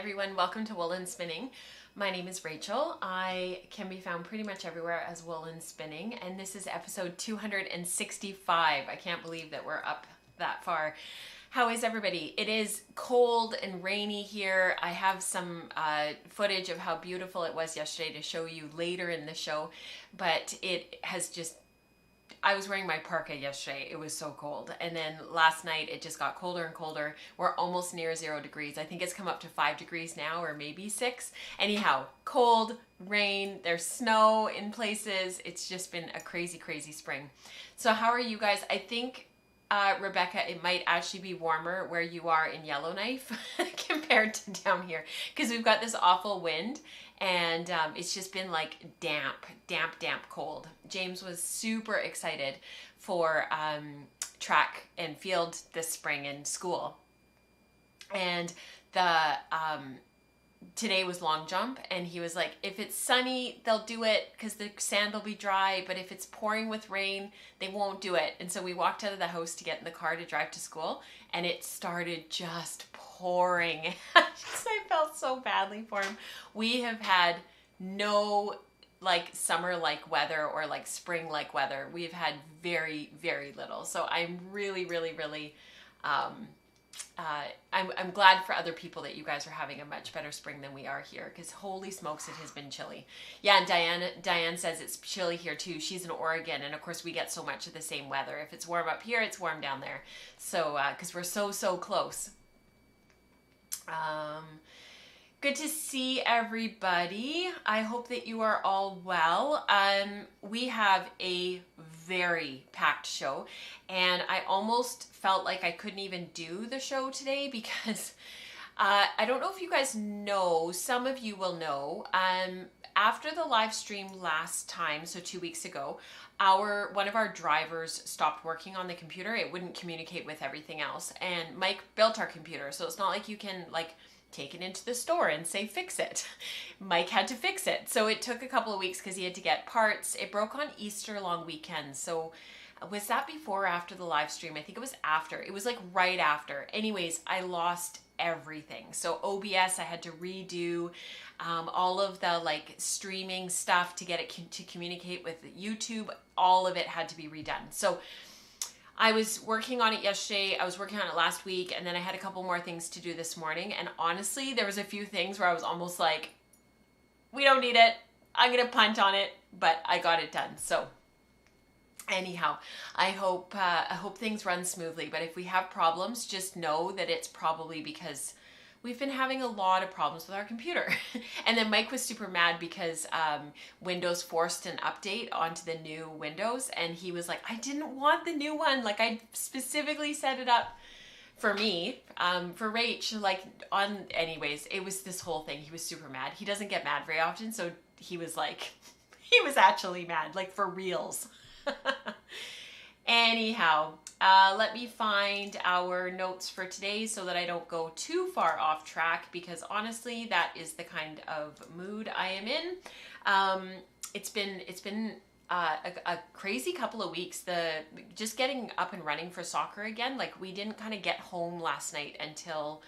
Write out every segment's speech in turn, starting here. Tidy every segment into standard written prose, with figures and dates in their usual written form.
everyone, welcome to Woolen Spinning. My name is Rachel. I can be found pretty much everywhere as Woolen Spinning, and this is episode 265. I can't believe that we're up that far. How is everybody? It is cold and rainy here. I have some footage of how beautiful it was yesterday to show you later in the show, but it has just, I was wearing my parka yesterday. It was so cold. And then last night it just got colder and colder. We're almost near 0 degrees. I think it's come up to 5 degrees now, or maybe 6. Anyhow, cold, rain, there's snow in places. It's just been a crazy, crazy spring. So how are you guys? I think, Rebecca, it might actually be warmer where you are in Yellowknife compared to down here, because we've got this awful wind. And it's just been like damp cold. James was super excited for track and field this spring in school. And today was long jump, and he was like, if it's sunny, they'll do it because the sand will be dry, but if it's pouring with rain, they won't do it. And so we walked out of the house to get in the car to drive to school, and it started just pouring. I felt so badly for him. We have had no like summer-like weather or like spring-like weather. We've had very, very little. So I'm really, really, really I'm glad for other people that you guys are having a much better spring than we are here, because holy smokes, it has been chilly. Yeah, and Diane says it's chilly here too. She's in Oregon, and of course we get so much of the same weather. If it's warm up here, it's warm down there. So because we're so close. Good to see everybody. I hope that you are all well. We have a very packed show, and I almost felt like I couldn't even do the show today because I don't know if you guys know, some of you will know, after the live stream last time, so 2 weeks ago, one of our drivers stopped working on the computer. It wouldn't communicate with everything else, and Mike built our computer, so it's not like you can like take it into the store and say fix it. Mike had to fix it, so it took a couple of weeks because he had to get parts. It broke on Easter long weekend, so was that before or after the live stream? I think it was after. It was like right after. Anyways, I lost everything. So OBS, I had to redo all of the like streaming stuff to get it to communicate with YouTube. All of it had to be redone. So I was working on it yesterday, I was working on it last week, and then I had a couple more things to do this morning. And honestly, there was a few things where I was almost like, we don't need it, I'm gonna punt on it, but I got it done. So anyhow, I hope things run smoothly, but if we have problems, just know that it's probably because we've been having a lot of problems with our computer. And then Mike was super mad because Windows forced an update onto the new Windows, and he was like, I didn't want the new one. Like, I specifically set it up for me, for Rach, like anyways, it was this whole thing. He was super mad. He doesn't get mad very often, so he was like, he was actually mad, like for reals. Anyhow, let me find our notes for today so that I don't go too far off track, because honestly, that is the kind of mood I am in. It's been a crazy couple of weeks. Just getting up and running for soccer again. Like, we didn't kind of get home last night until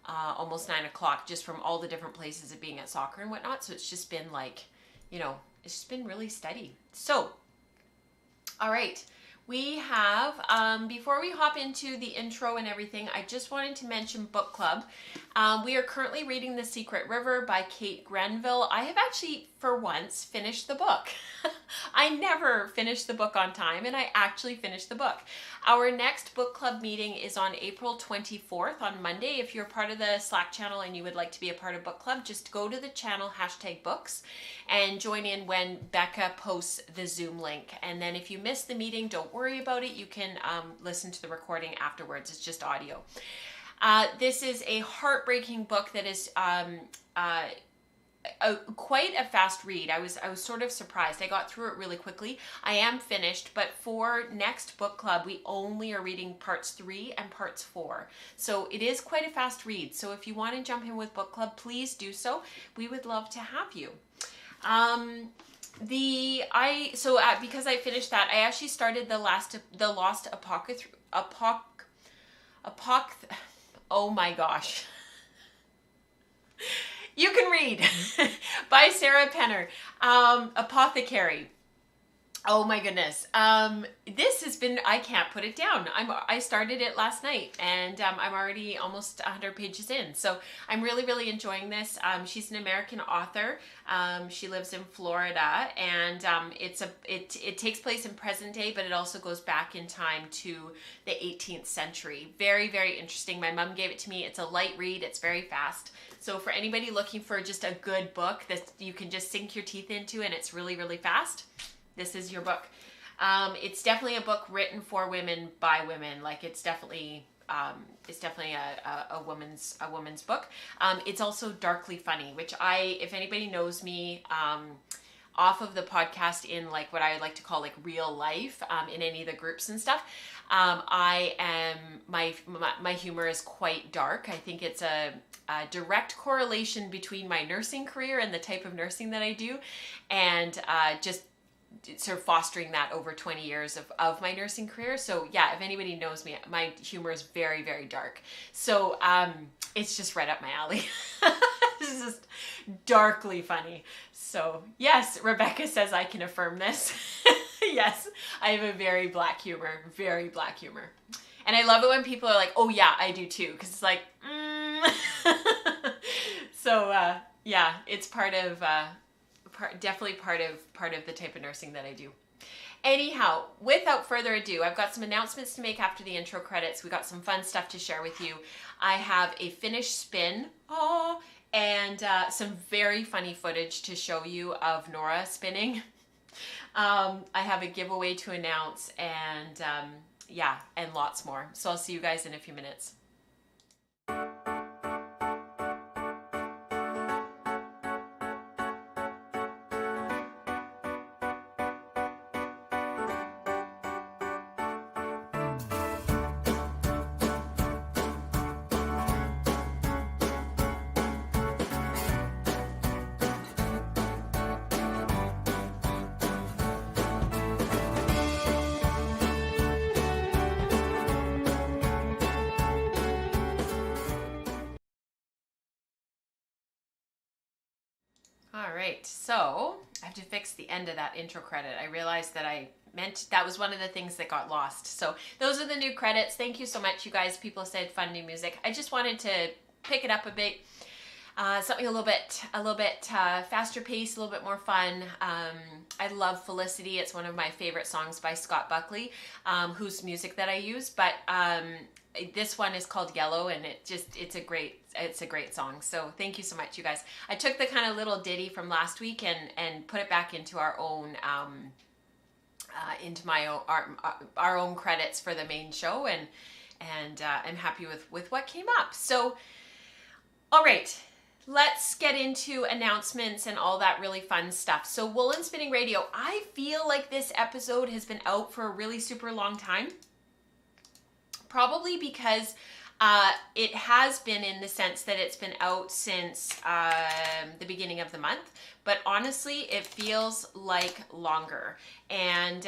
almost 9 o'clock, just from all the different places of being at soccer and whatnot. So it's just been like, you know, it's just been really steady. So, all right. We have, before we hop into the intro and everything, I just wanted to mention book club. We are currently reading The Secret River by Kate Grenville. I have actually, for once, finished the book. I never finish the book on time, and I actually finished the book. Our next book club meeting is on April 24th, on Monday. If you're part of the Slack channel and you would like to be a part of book club, just go to the channel #books and join in when Becca posts the Zoom link. And then if you miss the meeting, don't worry about it. You can listen to the recording afterwards. It's just audio. This is a heartbreaking book that is quite a fast read. I was sort of surprised. I got through it really quickly. I am finished, but for next book club, we only are reading parts 3 and parts 4. So it is quite a fast read. So if you want to jump in with book club, please do so. We would love to have you. Because I finished that, I actually started the Lost oh my gosh. You can read. By Sarah Penner. Apothecary. Oh my goodness. This has been, I can't put it down. I started it last night and I'm already almost 100 pages in. So I'm really, really enjoying this. She's an American author. She lives in Florida and it takes place in present day, but it also goes back in time to the 18th century. Very, very interesting. My mom gave it to me. It's a light read. It's very fast. So for anybody looking for just a good book that you can just sink your teeth into and it's really, really fast, this is your book. It's definitely a book written for women by women. Like it's definitely a woman's book. It's also darkly funny, which if anybody knows me, off of the podcast in like what I like to call like real life, in any of the groups and stuff, my humor is quite dark. I think it's a direct correlation between my nursing career and the type of nursing that I do, and just sort of fostering that over 20 years of my nursing career. So yeah, if anybody knows me, my humor is very, very dark. So it's just right up my alley. This is just darkly funny. So yes, Rebecca says I can affirm this. Yes, I have a very black humor, very black humor. And I love it when people are like, oh yeah, I do too. Cause it's like, So yeah, it's definitely part of the type of nursing that I do. Anyhow, without further ado, I've got some announcements to make after the intro credits. We got some fun stuff to share with you. I have a finished spin, and some very funny footage to show you of Nora spinning. I have a giveaway to announce, and yeah, and lots more. So I'll see you guys in a few minutes. All right, so I have to fix the end of that intro credit. I realized that that was one of the things that got lost. So those are the new credits. Thank you so much, you guys. People said fun new music. I just wanted to pick it up a bit. Something a little bit faster paced, a little bit more fun. I love Felicity. It's one of my favorite songs by Scott Buckley, whose music that I use. But this one is called Yellow, and it's a great song. So thank you so much, you guys. I took the kind of little ditty from last week and put it back into our own our own credits for the main show, and I'm happy with what came up. So all right, let's get into announcements and all that really fun stuff. So Woolen Spinning Radio, I feel like this episode has been out for a really super long time. Probably because it has been, in the sense that it's been out since the beginning of the month, but honestly, it feels like longer. And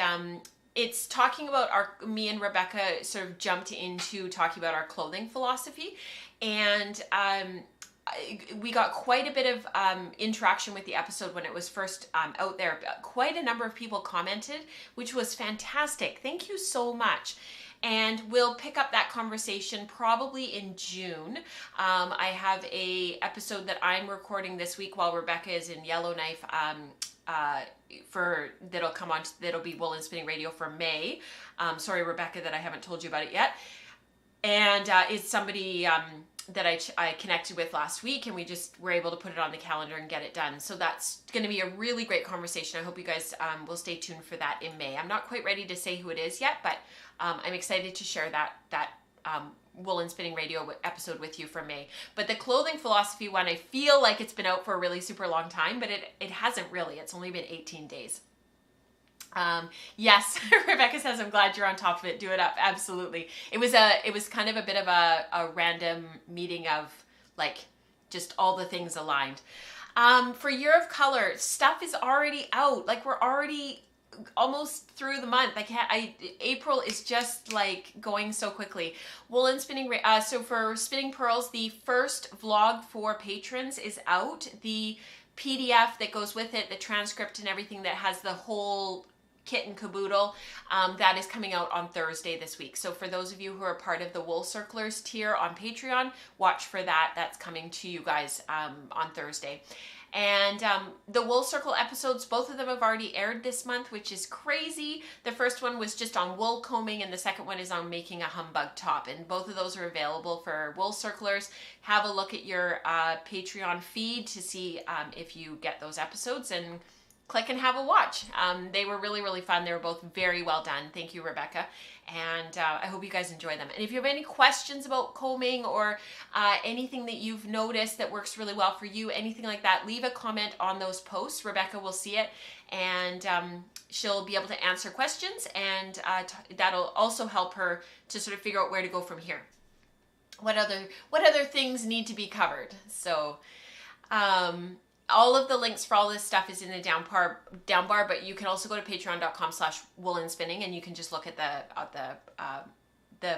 it's talking about me and Rebecca sort of jumped into talking about our clothing philosophy, and we got quite a bit of interaction with the episode when it was first out there. Quite a number of people commented, which was fantastic. Thank you so much. And we'll pick up that conversation probably in June. I have a episode that I'm recording this week while Rebecca is in Yellowknife that'll come on. That'll be Woolen Spinning Radio for May. Sorry, Rebecca, that I haven't told you about it yet. And it's somebody that I connected with last week, and we just were able to put it on the calendar and get it done. So that's going to be a really great conversation. I hope you guys will stay tuned for that in May. I'm not quite ready to say who it is yet, but I'm excited to share that Woolen Spinning Radio episode with you for May. But the clothing philosophy one, I feel like it's been out for a really super long time, but it hasn't really. It's only been 18 days. Yes, Rebecca says, I'm glad you're on top of it. Do it up. Absolutely. It was kind of a bit of a random meeting of like just all the things aligned. For Year of Color, stuff is already out. Like we're already almost through the month. April is just like going so quickly. Woolen spinning, so for Spinning Pearls, the first vlog for patrons is out. The PDF that goes with it, the transcript and everything that has the whole kit and caboodle, that is coming out on Thursday this week. So for those of you who are part of the Wool Circlers tier on Patreon, watch for that. That's coming to you guys on Thursday. And the Wool Circle episodes, both of them have already aired this month, which is crazy. The first one was just on wool combing, and the second one is on making a humbug top. And both of those are available for Wool Circlers. Have a look at your Patreon feed to see if you get those episodes, and click and have a watch. They were really, really fun. They were both very well done. Thank you, Rebecca. And I hope you guys enjoy them. And if you have any questions about combing or anything that you've noticed that works really well for you, anything like that, leave a comment on those posts. Rebecca will see it, and she'll be able to answer questions, and that'll also help her to sort of figure out where to go from here. What other things need to be covered? So all of the links for all this stuff is in the down bar, but you can also go to patreon.com/woolenspinning, and you can just look at the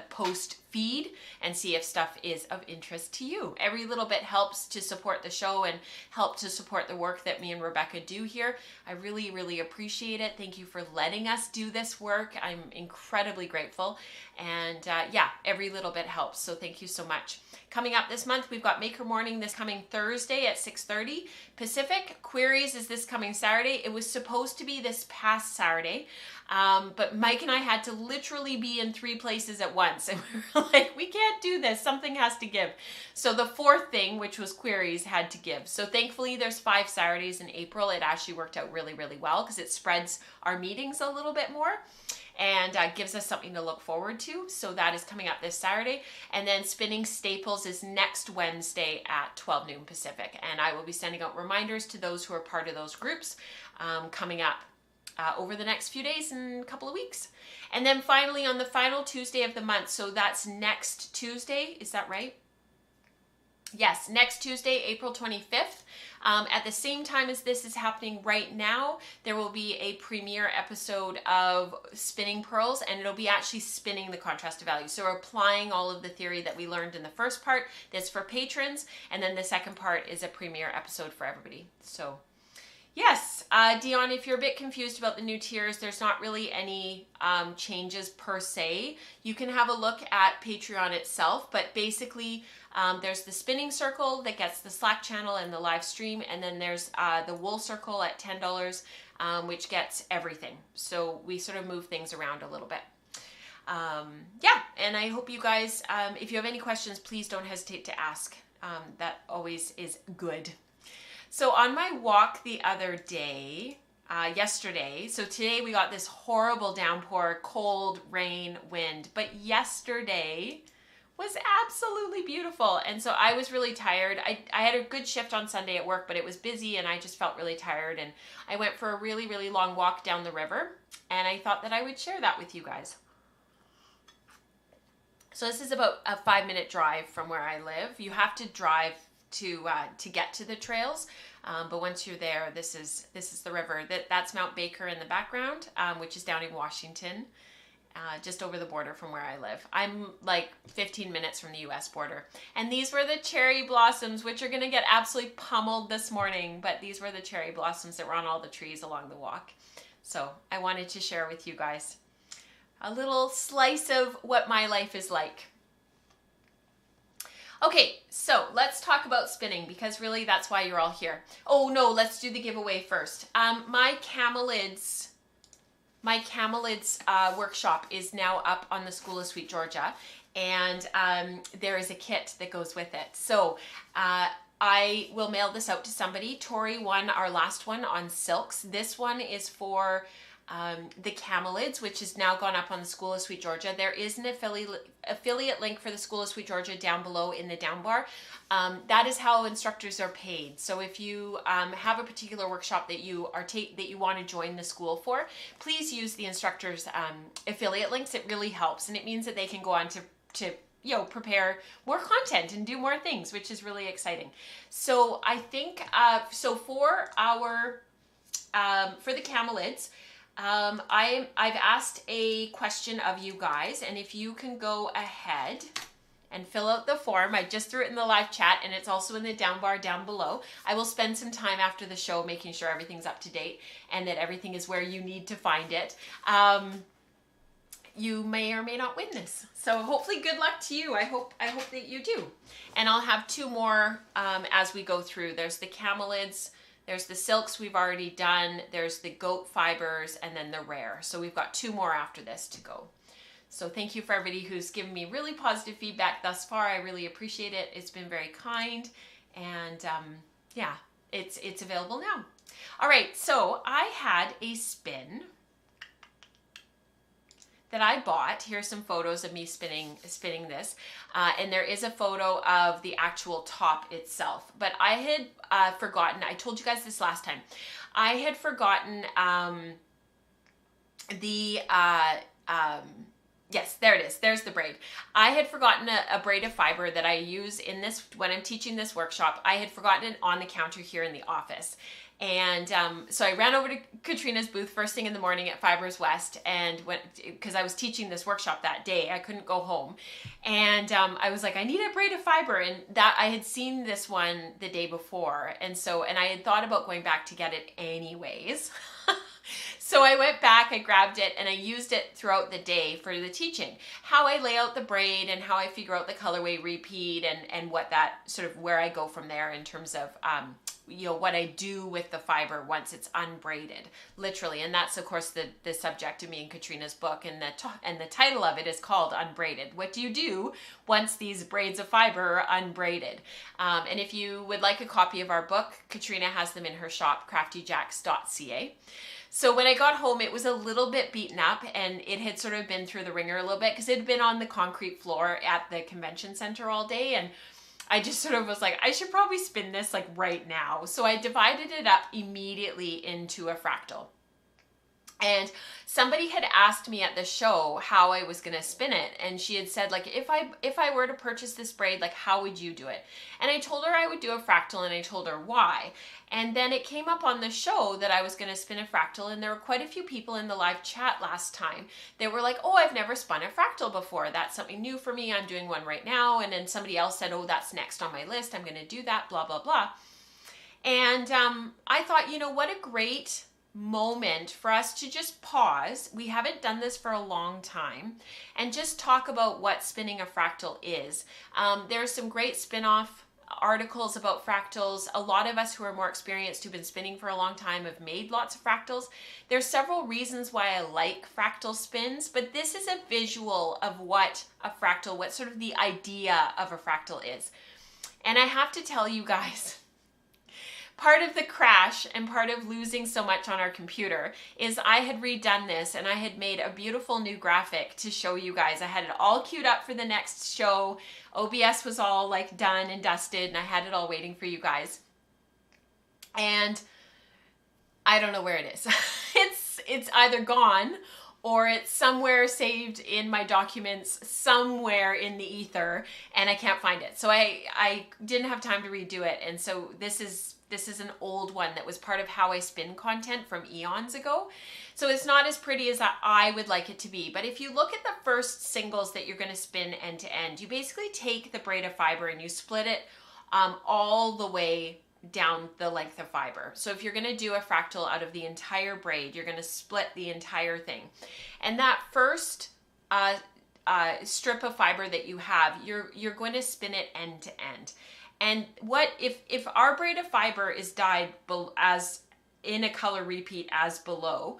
post feed and see if stuff is of interest to you. Every little bit helps to support the show and help to support the work that me and Rebecca do here. I really, really appreciate it. Thank you for letting us do this work. I'm incredibly grateful. And yeah, every little bit helps. So thank you so much. Coming up this month, we've got Maker Morning this coming Thursday at 6:30 Pacific. Queries is this coming Saturday. It was supposed to be this past Saturday, but Mike and I had to literally be in 3 places at once. And we were like, we can't do this. Something has to give. So the fourth thing, which was queries, had to give. So thankfully, there's 5 Saturdays in April. It actually worked out really, really well because it spreads our meetings a little bit more and gives us something to look forward to. So that is coming up this Saturday. And then Spinning Staples is next Wednesday at 12 noon Pacific. And I will be sending out reminders to those who are part of those groups coming up over the next few days and a couple of weeks. And then finally on the final Tuesday of the month, so that's next Tuesday, is that right? Yes, next Tuesday, April 25th. At the same time as this is happening right now, there will be a premiere episode of Spinning Pearls, and it'll be actually spinning the contrast of value. So we're applying all of the theory that we learned in the first part that's for patrons, and then the second part is a premiere episode for everybody. So yes, Dion, if you're a bit confused about the new tiers, there's not really any changes per se. You can have a look at Patreon itself, but basically there's the Spinning Circle that gets the Slack channel and the live stream, and then there's the Wool Circle at $10, which gets everything. So we sort of move things around a little bit. Yeah, and I hope you guys, if you have any questions, please don't hesitate to ask. That always is good. So on my walk the other day, yesterday, so today we got this horrible downpour, cold, rain, wind, but yesterday was absolutely beautiful. And so I was really tired. I had a good shift on Sunday at work, but it was busy and I just felt really tired. And I went for a really, really long walk down the river, and I thought that I would share that with you guys. So this is about a 5-minute drive from where I live. You have to drive to get to the trails, but once you're there, this is the river. That's Mount Baker in the background, which is down in Washington, just over the border from where I live. I'm like 15 minutes from the US border. And these were the cherry blossoms, which are gonna get absolutely pummeled this morning, but these were the cherry blossoms that were on all the trees along the walk. So I wanted to share with you guys a little slice of what my life is like. Okay, so let's talk about spinning, because really that's why you're all here. Oh no, let's do the giveaway first. My CAMELIDS workshop is now up on the School of Sweet Georgia, and there is a kit that goes with it. So I will mail this out to somebody. Tori won our last one on silks. This one is for the CAMELIDS, which has now gone up on the School of Sweet Georgia. There is an affiliate link for the School of Sweet Georgia down below in the down bar. That is how instructors are paid. So if you have a particular workshop that you want to join the school for, please use the instructors' affiliate links. It really helps, and it means that they can go on to prepare more content and do more things, which is really exciting. So I think so for the CAMELIDS. I've asked a question of you guys, and if you can go ahead and fill out the form. I just threw it in the live chat, and it's also in the down bar down below. I will spend some time after the show making sure everything's up to date and that everything is where you need to find it. You may or may not win this. So hopefully good luck to you. I hope that you do. And I'll have two more as we go through. There's the CAMELIDS, there's the silks we've already done, there's the goat fibers, and then the rare. So we've got two more after this to go. So thank you for everybody who's given me really positive feedback thus far. I really appreciate it. It's been very kind, and yeah, it's available now. All right, so I had a spin that I bought. Here's some photos of me spinning this, and there is a photo of the actual top itself. But I had forgotten. I told you guys this last time. I had forgotten yes, there it is. There's the braid. I had forgotten a braid of fiber that I use in this, when I'm teaching this workshop. I had forgotten it on the counter here in the office. And so I ran over to Katrina's booth first thing in the morning at Fibers West, and went, because I was teaching this workshop that day, I couldn't go home. And I was like, I need a braid of fiber. And that I had seen this one the day before. And I had thought about going back to get it anyways. So I went back, I grabbed it, and I used it throughout the day for the teaching. How I lay out the braid and how I figure out the colorway repeat and what that sort of, where I go from there in terms of, you know, what I do with the fiber once it's unbraided, literally. And that's of course the subject of me and Katrina's book, and the title of it is called Unbraided. What do you do once these braids of fiber are unbraided? And if you would like a copy of our book, Katrina has them in her shop, craftyjacks.ca. So when I got home, it was a little bit beaten up, and it had sort of been through the ringer a little bit because it had been on the concrete floor at the convention center all day. And I just sort of was like, I should probably spin this like right now. So I divided it up immediately into a fractal. And somebody had asked me at the show how I was going to spin it. And she had said, like, if I were to purchase this braid, like, how would you do it? And I told her I would do a fractal, and I told her why. And then it came up on the show that I was going to spin a fractal, and there were quite a few people in the live chat last time that were like, oh, I've never spun a fractal before. That's something new for me. I'm doing one right now. And then somebody else said, oh, that's next on my list. I'm going to do that, blah, blah, blah. And I thought, you know, what a great moment for us to just pause. We haven't done this for a long time, and just talk about what spinning a fractal is. There's some great spin-off articles about fractals. A lot of us who are more experienced, who've been spinning for a long time, have made lots of fractals. There's several reasons why I like fractal spins, but this is a visual of what a fractal, what sort of the idea of a fractal is. And I have to tell you guys, part of the crash and part of losing so much on our computer is I had redone this, and I had made a beautiful new graphic to show you guys. I had it all queued up for the next show. OBS was all like done and dusted, and I had it all waiting for you guys. And I don't know where it is. It's either gone, or it's somewhere saved in my documents somewhere in the ether, and I can't find it. So I didn't have time to redo it. And so this is an old one that was part of how I spin content from eons ago. So it's not as pretty as I would like it to be. But if you look at the first singles that you're going to spin end to end, you basically take the braid of fiber and you split it all the way down the length of fiber. So if you're going to do a fractal out of the entire braid, you're going to split the entire thing. And that first strip of fiber that you have, you're going to spin it end to end. And what if our braid of fiber is dyed as in a color repeat as below,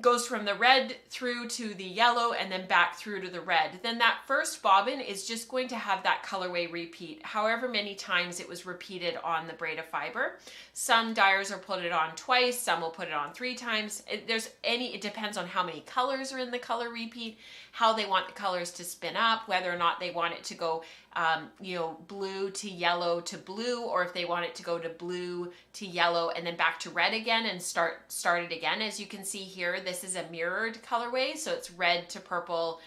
goes from the red through to the yellow and then back through to the red, then that first bobbin is just going to have that colorway repeat however many times it was repeated on the braid of fiber. Some dyers will put it on twice, some will put it on 3 times. It depends on how many colors are in the color repeat, how they want the colors to spin up, whether or not they want it to go you know, blue to yellow to blue, or if they want it to go to blue to yellow and then back to red again and start it again. As you can see here, this is a mirrored colorway, so it's red to purple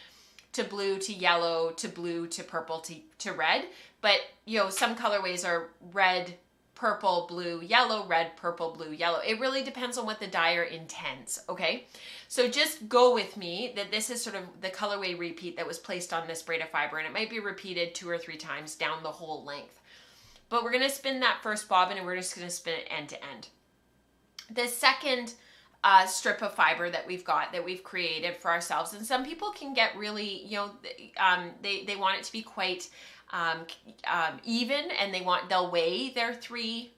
to blue to yellow to blue to purple to red. But you know, some colorways are red purple, blue, yellow, red, purple, blue, yellow. It really depends on what the dyer intends, okay? So just go with me that this is sort of the colorway repeat that was placed on this braid of fiber, and it might be repeated 2 or 3 times down the whole length. But we're gonna spin that first bobbin and we're just gonna spin it end to end. The second strip of fiber that we've got, that we've created for ourselves, and some people can get really, you know, they want it to be quite even, and they'll weigh their 3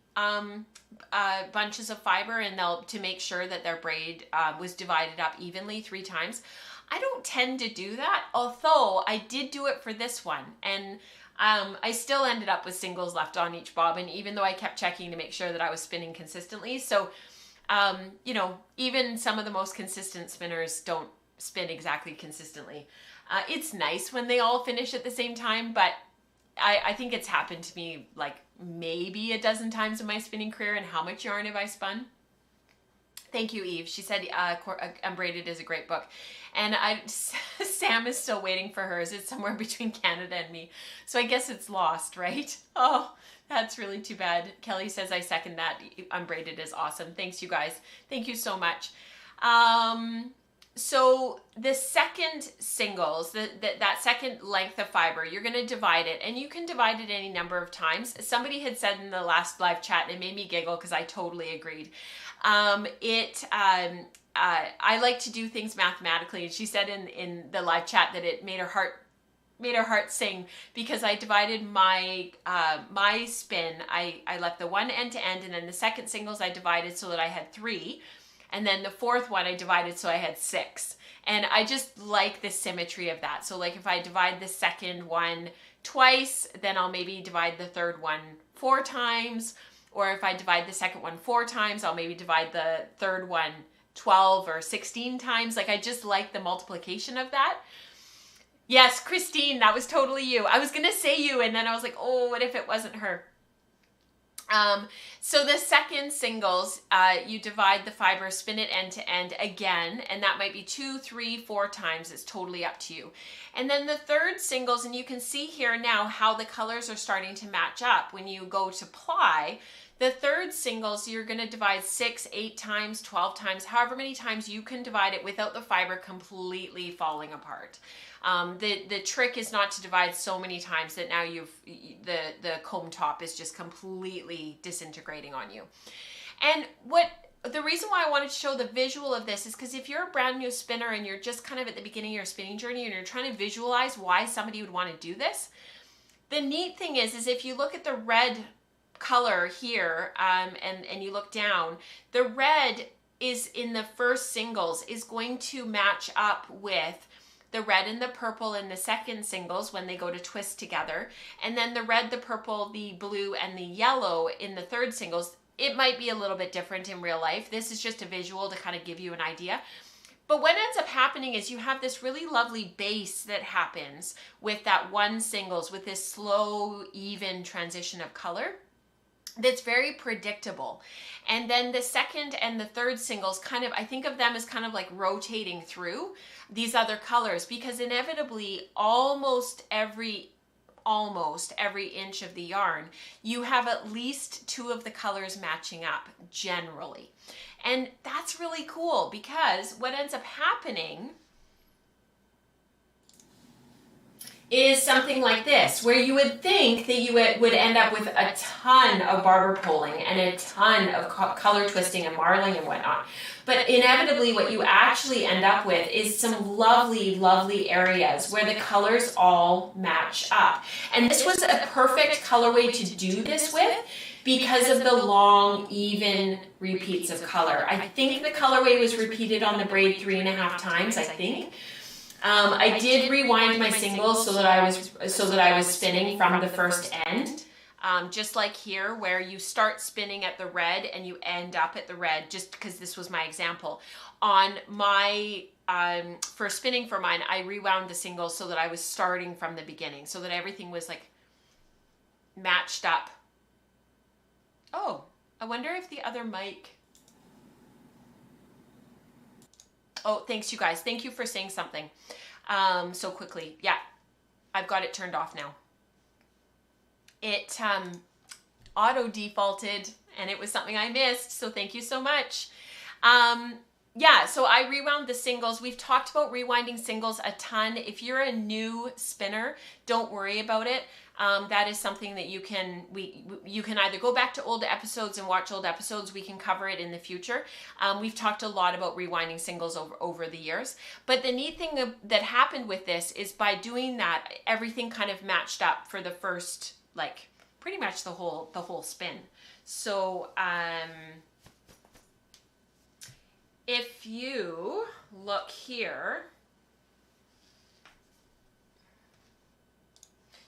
bunches of fiber, and to make sure that their braid was divided up evenly 3 times. I don't tend to do that, although I did do it for this one, and I still ended up with singles left on each bobbin, even though I kept checking to make sure that I was spinning consistently. So you know, even some of the most consistent spinners don't spin exactly consistently. It's nice when they all finish at the same time, but I think it's happened to me like maybe a dozen times in my spinning career. And how much yarn have I spun? Thank you, Eve. She said Unbraided is a great book. And Sam is still waiting for hers. It's somewhere between Canada and me. So I guess it's lost, right? Oh, that's really too bad. Kelly says, I second that. Unbraided is awesome. Thanks, you guys. Thank you so much. So the second singles, that second length of fiber, you're going to divide it, and you can divide it any number of times. Somebody had said in the last live chat, and it made me giggle because I totally agreed. I like to do things mathematically, and she said in the live chat that it made her heart sing, because I divided my my spin. I left the one end to end, and then the second singles I divided so that I had 3, and then the fourth one I divided so I had 6. And I just like the symmetry of that. So like if I divide the second one twice, then I'll maybe divide the third one 4 times, or if I divide the second one 4 times, I'll maybe divide the third one 12 or 16 times. Like I just like the multiplication of that. Yes, Christine, that was totally you. I was going to say you, and then I was like, oh, what if it wasn't her? So the second singles, you divide the fiber, spin it end to end again, and that might be 2, 3, 4 times. It's totally up to you. And then the third singles, and you can see here now how the colors are starting to match up when you go to ply. The third singles, you're going to divide 6, 8 times, 12 times, however many times you can divide it without the fiber completely falling apart. The trick is not to divide so many times that now the comb top is just completely disintegrating on you. And the reason why I wanted to show the visual of this is because if you're a brand new spinner and you're just kind of at the beginning of your spinning journey and you're trying to visualize why somebody would want to do this, the neat thing is if you look at the red color here and you look down, the red is in the first singles is going to match up with the red and the purple in the second singles when they go to twist together, and then the red, the purple, the blue, and the yellow in the third singles. It might be a little bit different in real life. This is just a visual to kind of give you an idea. But what ends up happening is you have this really lovely base that happens with that one singles, with this slow, even transition of color that's very predictable. And then the second and the third singles kind of, I think of them as kind of like rotating through these other colors, because inevitably almost every inch of the yarn, you have at least 2 of the colors matching up generally. And that's really cool, because what ends up happening is something like this, where you would think that you would end up with a ton of barber poling and a ton of color twisting and marling and whatnot. But inevitably what you actually end up with is some lovely, lovely areas where the colors all match up. And this was a perfect colorway to do this with because of the long, even repeats of color. I think the colorway was repeated on the braid 3.5 times, I think. I did rewind my singles so that I was spinning from the first end, just like here where you start spinning at the red and you end up at the red, just because this was my example. On my for spinning for mine, I rewound the singles so that I was starting from the beginning, so that everything was like matched up. Oh, I wonder if the other mic. Oh, thanks you guys. Thank you for saying something so quickly. Yeah, I've got it turned off now. auto defaulted and it was something I missed. So thank you so much. Yeah, so I rewound the singles. We've talked about rewinding singles a ton. If you're a new spinner, don't worry about it. That is something that you can either go back to old episodes and watch old episodes. We can cover it in the future. We've talked a lot about rewinding singles over the years. But the neat thing that happened with this is by doing that, everything kind of matched up for the first, like, pretty much the whole spin. So if you look here,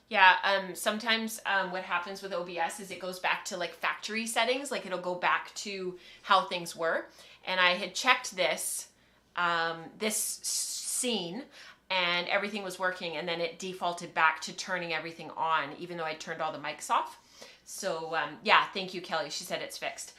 yeah, sometimes what happens with OBS is it goes back to like factory settings, like it'll go back to how things were. And I had checked this scene and everything was working, and then it defaulted back to turning everything on, even though I turned all the mics off. So yeah, thank you, Kelly. She said it's fixed.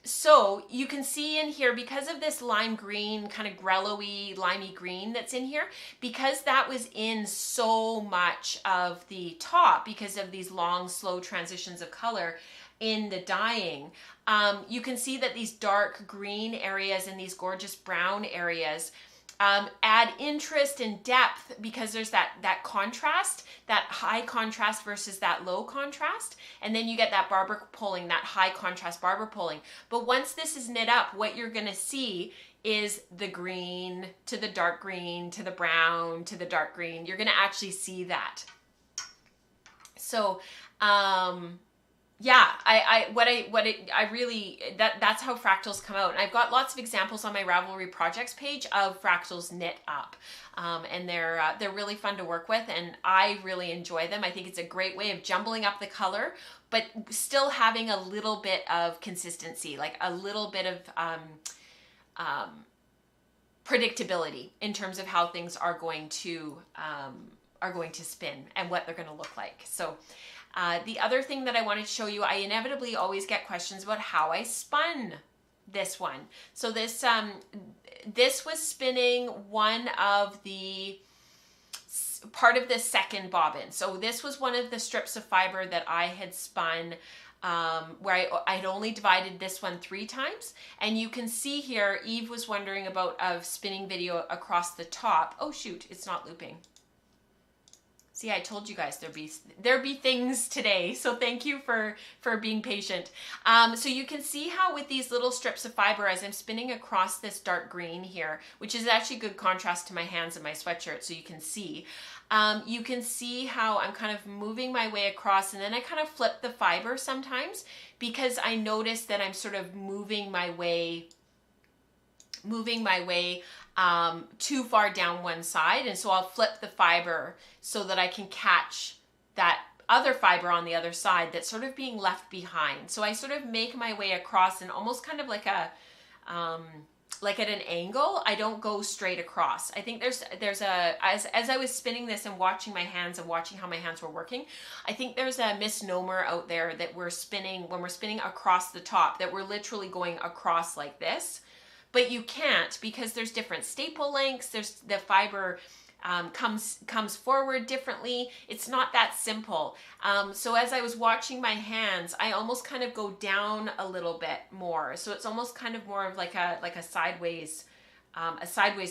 So you can see in here, because of this lime green, kind of grello-y, limey green that's in here, because that was in so much of the top, because of these long, slow transitions of color in the dyeing, you can see that these dark green areas and these gorgeous brown areas add interest and depth, because there's that contrast, that high contrast versus that low contrast, and then you get that barber pulling, that high contrast barber pulling. But once this is knit up, what you're going to see is the green to the dark green to the brown to the dark green. You're going to actually see that. So yeah, that's how fractals come out. And I've got lots of examples on my Ravelry projects page of fractals knit up. And they're really fun to work with, and I really enjoy them. I think it's a great way of jumbling up the color, but still having a little bit of consistency, like a little bit of predictability in terms of how things are going to spin and what they're going to look like. So the other thing that I wanted to show you, I inevitably always get questions about how I spun this one. So this was spinning one of the part of the second bobbin. So this was one of the strips of fiber that I had spun where I had only divided this one 3 times. And you can see here, Eve was wondering about a spinning video across the top. Oh shoot, it's not looping. See, I told you guys there'd be things today, so thank you for being patient. So you can see how with these little strips of fiber, as I'm spinning across this dark green here, which is actually good contrast to my hands and my sweatshirt, so you can see how I'm kind of moving my way across, and then I kind of flip the fiber sometimes, because I notice that I'm sort of moving my way too far down one side, and so I'll flip the fiber so that I can catch that other fiber on the other side that's sort of being left behind. So I sort of make my way across, and almost kind of like a like at an angle. I don't go straight across. I think there's a, as I was spinning this and watching my hands and watching how my hands were working, I think there's a misnomer out there that we're spinning, when we're spinning across the top, that we're literally going across like this. But you can't, because there's different staple lengths. There's the fiber comes forward differently. It's not that simple. So as I was watching my hands, I almost kind of go down a little bit more. So it's almost kind of more of like a sideways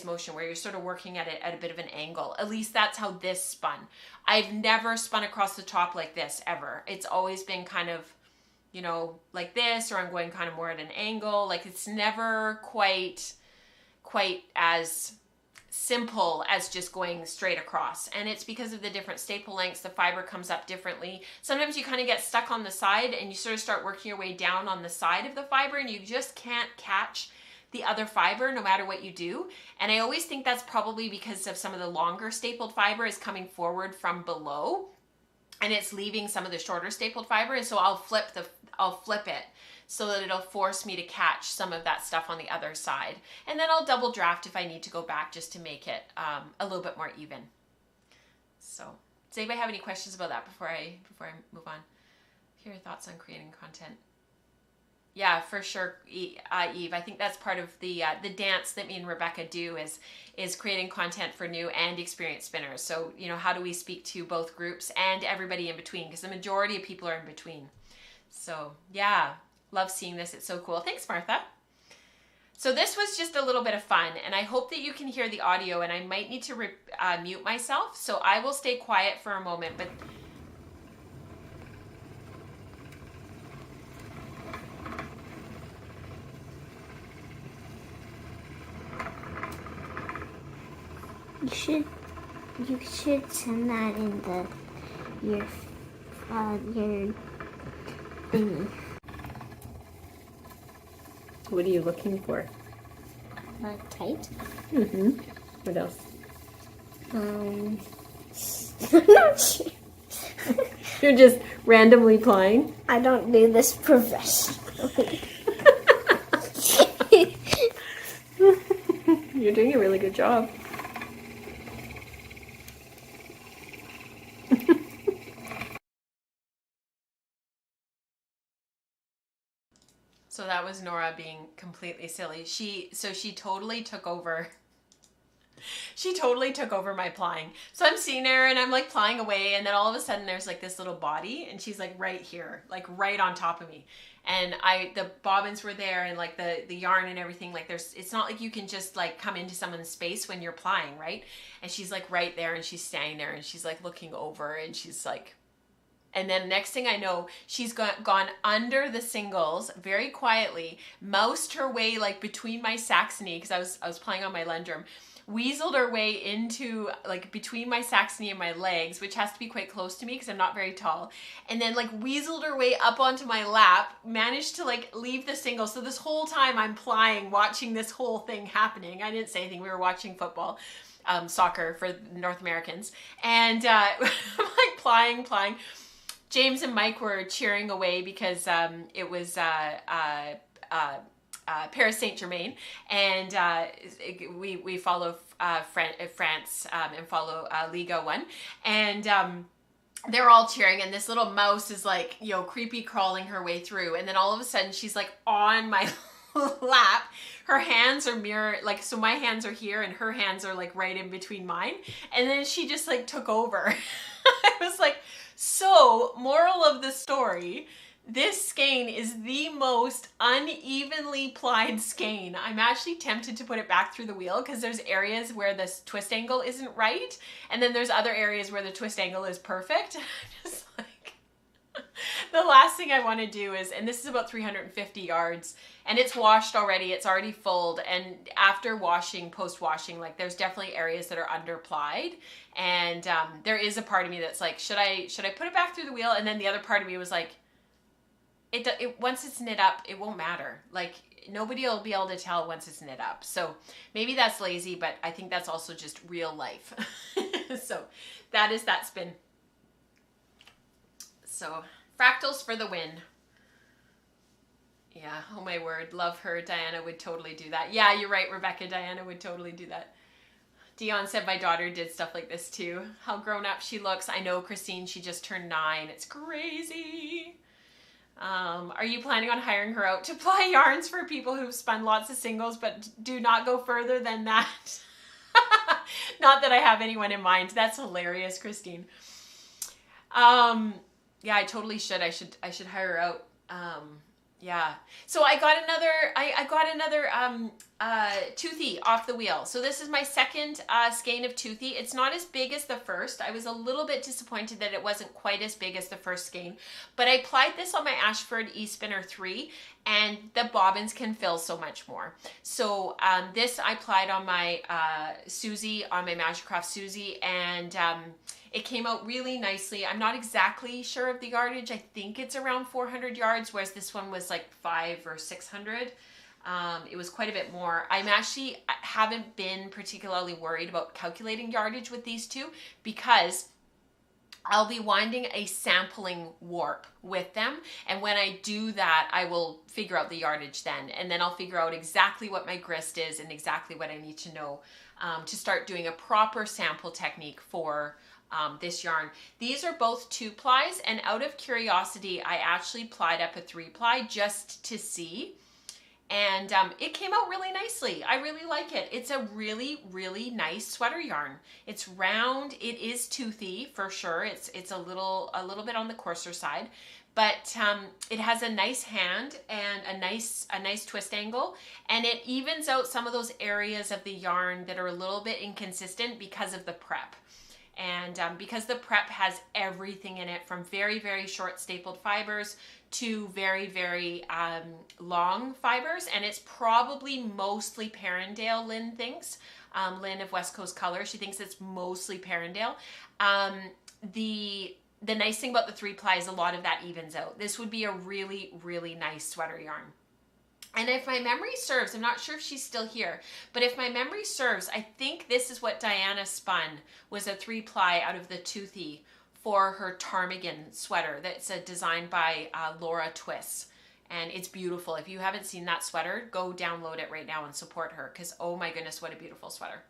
motion, where you're sort of working at it at a bit of an angle. At least that's how this spun. I've never spun across the top like this ever. It's always been kind of, you know, like this, or I'm going kind of more at an angle. Like, it's never quite as simple as just going straight across. And it's because of the different staple lengths. The fiber comes up differently. Sometimes you kind of get stuck on the side, and you sort of start working your way down on the side of the fiber, and you just can't catch the other fiber no matter what you do. And I always think that's probably because of some of the longer stapled fiber is coming forward from below, and it's leaving some of the shorter stapled fiber. And so I'll flip it so that it'll force me to catch some of that stuff on the other side. And then I'll double draft if I need to go back, just to make it a little bit more even. So does anybody have any questions about that before I move on? Hear your thoughts on creating content. Yeah, for sure, Eve. I think that's part of the dance that me and Rebecca do, is creating content for new and experienced spinners. So, you know, how do we speak to both groups and everybody in between? Because the majority of people are in between. So yeah, love seeing this. It's so cool. Thanks, Martha. So this was just a little bit of fun, and I hope that you can hear the audio, and I might need to mute myself, so I will stay quiet for a moment, but you should send that in your thingy. what are you looking for? Tight. Mm-hmm. What else? I'm not sure. You're just randomly playing? I don't do this professionally. You're doing a really good job. So that was Nora being completely silly. She totally took over. She totally took over my plying. So I'm seeing her and I'm like plying away, and then all of a sudden there's like this little body, and she's like right here, like right on top of me. And the bobbins were there, and like the yarn and everything, like it's not like you can just like come into someone's space when you're plying, right? And she's like right there, and she's standing there, and she's like looking over, and she's like, and then next thing I know, she's gone under the singles very quietly, moused her way like between my Saxony, because I was playing on my Lendrum, weaseled her way into like between my Saxony and my legs, which has to be quite close to me because I'm not very tall, and then like weaseled her way up onto my lap, managed to like leave the single. So this whole time I'm plying, watching this whole thing happening. I didn't say anything. We were watching football, soccer for North Americans, and I'm like plying. James and Mike were cheering away because it was Paris Saint-Germain, and we follow France and follow Liga 1, and they're all cheering, and this little mouse is like, you know, creepy crawling her way through, and then all of a sudden she's like on my lap. Her hands are mirror, like, so my hands are here and her hands are like right in between mine, and then she just like took over. I was like, so moral of the story, this skein is the most unevenly plied skein. I'm actually tempted to put it back through the wheel because there's areas where this twist angle isn't right, and then there's other areas where the twist angle is perfect. I'm just like, the last thing I want to do is, and this is about 350 yards, and it's washed already, it's already fulled, and after washing, post-washing, like there's definitely areas that are underplied, and there is a part of me that's like, should I put it back through the wheel? And then the other part of me was like, it once it's knit up, it won't matter. Like, nobody will be able to tell once it's knit up. So maybe that's lazy, but I think that's also just real life. So that is that spin. So fractals for the win. Yeah, oh my word, love her. Diana would totally do that. Yeah, you're right, Rebecca. Diana would totally do that. Dion said my daughter did stuff like this too. How grown up she looks. I know, Christine, she just turned 9. It's crazy. Are you planning on hiring her out to ply yarns for people who've spun lots of singles but do not go further than that? Not that I have anyone in mind. That's hilarious, Christine. Yeah, I totally should. I should hire her out. Yeah. So I got another Toothy off the wheel. So this is my second skein of Toothy. It's not as big as the first. I was a little bit disappointed that it wasn't quite as big as the first skein, but I plied this on my Ashford E-Spinner 3, and the bobbins can fill so much more. So this I plied on my Susie, on my Magicraft Susie, and it came out really nicely. I'm not exactly sure of the yardage. I think it's around 400 yards, whereas this one was like 500 or 600. It was quite a bit more. I haven't been particularly worried about calculating yardage with these two because I'll be winding a sampling warp with them. And when I do that, I will figure out the yardage then. And then I'll figure out exactly what my grist is and exactly what I need to know to start doing a proper sample technique for this yarn. These are both 2-plies, and out of curiosity, I actually plied up a 3-ply just to see. And it came out really nicely. I really like it. It's a really, really nice sweater yarn. It's round. It is toothy for sure. It's a little bit on the coarser side, but it has a nice hand and a nice twist angle, and it evens out some of those areas of the yarn that are a little bit inconsistent because of the prep. And because the prep has everything in it, from very, very short stapled fibers to very, very long fibers. And it's probably mostly Perendale, Lynn thinks. Lynn of West Coast Color, she thinks it's mostly Perendale. The nice thing about the 3-ply is a lot of that evens out. This would be a really, really nice sweater yarn. And if my memory serves, I'm not sure if she's still here, but if my memory serves, I think this is what Diana spun, was a 3-ply out of the Toothy for her ptarmigan sweater. That's designed by Laura Twiss. And it's beautiful. If you haven't seen that sweater, go download it right now and support her, because oh my goodness, what a beautiful sweater.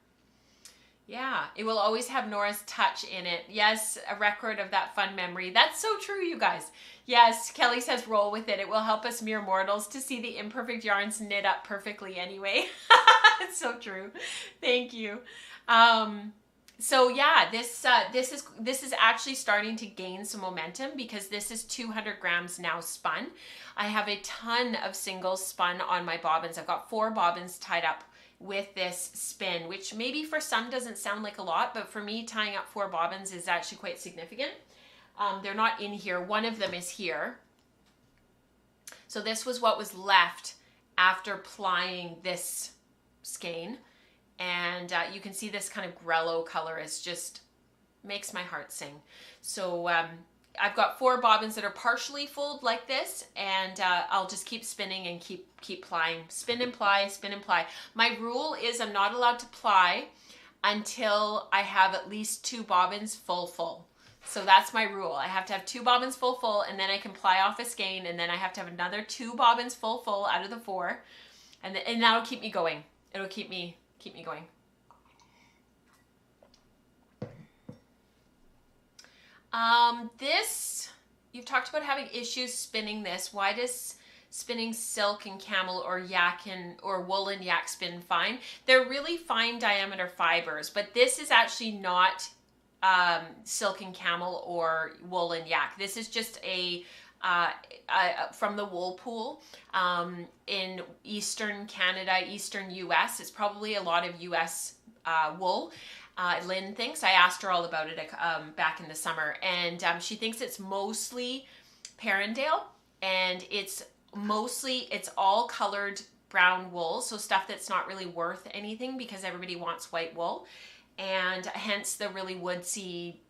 Yeah, it will always have Nora's touch in it. Yes, a record of that fun memory. That's so true, you guys. Yes, Kelly says roll with it. It will help us mere mortals to see the imperfect yarns knit up perfectly anyway. It's so true. Thank you. So yeah, this is actually starting to gain some momentum, because this is 200 grams now spun. I have a ton of singles spun on my bobbins. I've got 4 bobbins tied up with this spin, which maybe for some doesn't sound like a lot, but for me, tying up 4 bobbins is actually quite significant. They're not in here. One of them is here. So this was what was left after plying this skein. And you can see this kind of grello color is just makes my heart sing. So I've got 4 bobbins that are partially fulled like this, and I'll just keep spinning and keep plying. Spin and ply, spin and ply. My rule is I'm not allowed to ply until I have at least 2 bobbins full. So that's my rule. I have to have 2 bobbins full, and then I can ply off a skein, and then I have to have another 2 bobbins full out of the 4, and that'll keep me going. It'll keep me going. This, you've talked about having issues spinning this. Why does spinning silk and camel or wool and yak spin fine? They're really fine diameter fibers, but this is actually not silk and camel or wool and yak. This is just from the wool pool in Eastern Canada, Eastern US. It's probably a lot of US wool. Lynn thinks. I asked her all about it back in the summer, and she thinks it's mostly Perendale, and it's all colored brown wool, so stuff that's not really worth anything because everybody wants white wool, and hence the really woodsy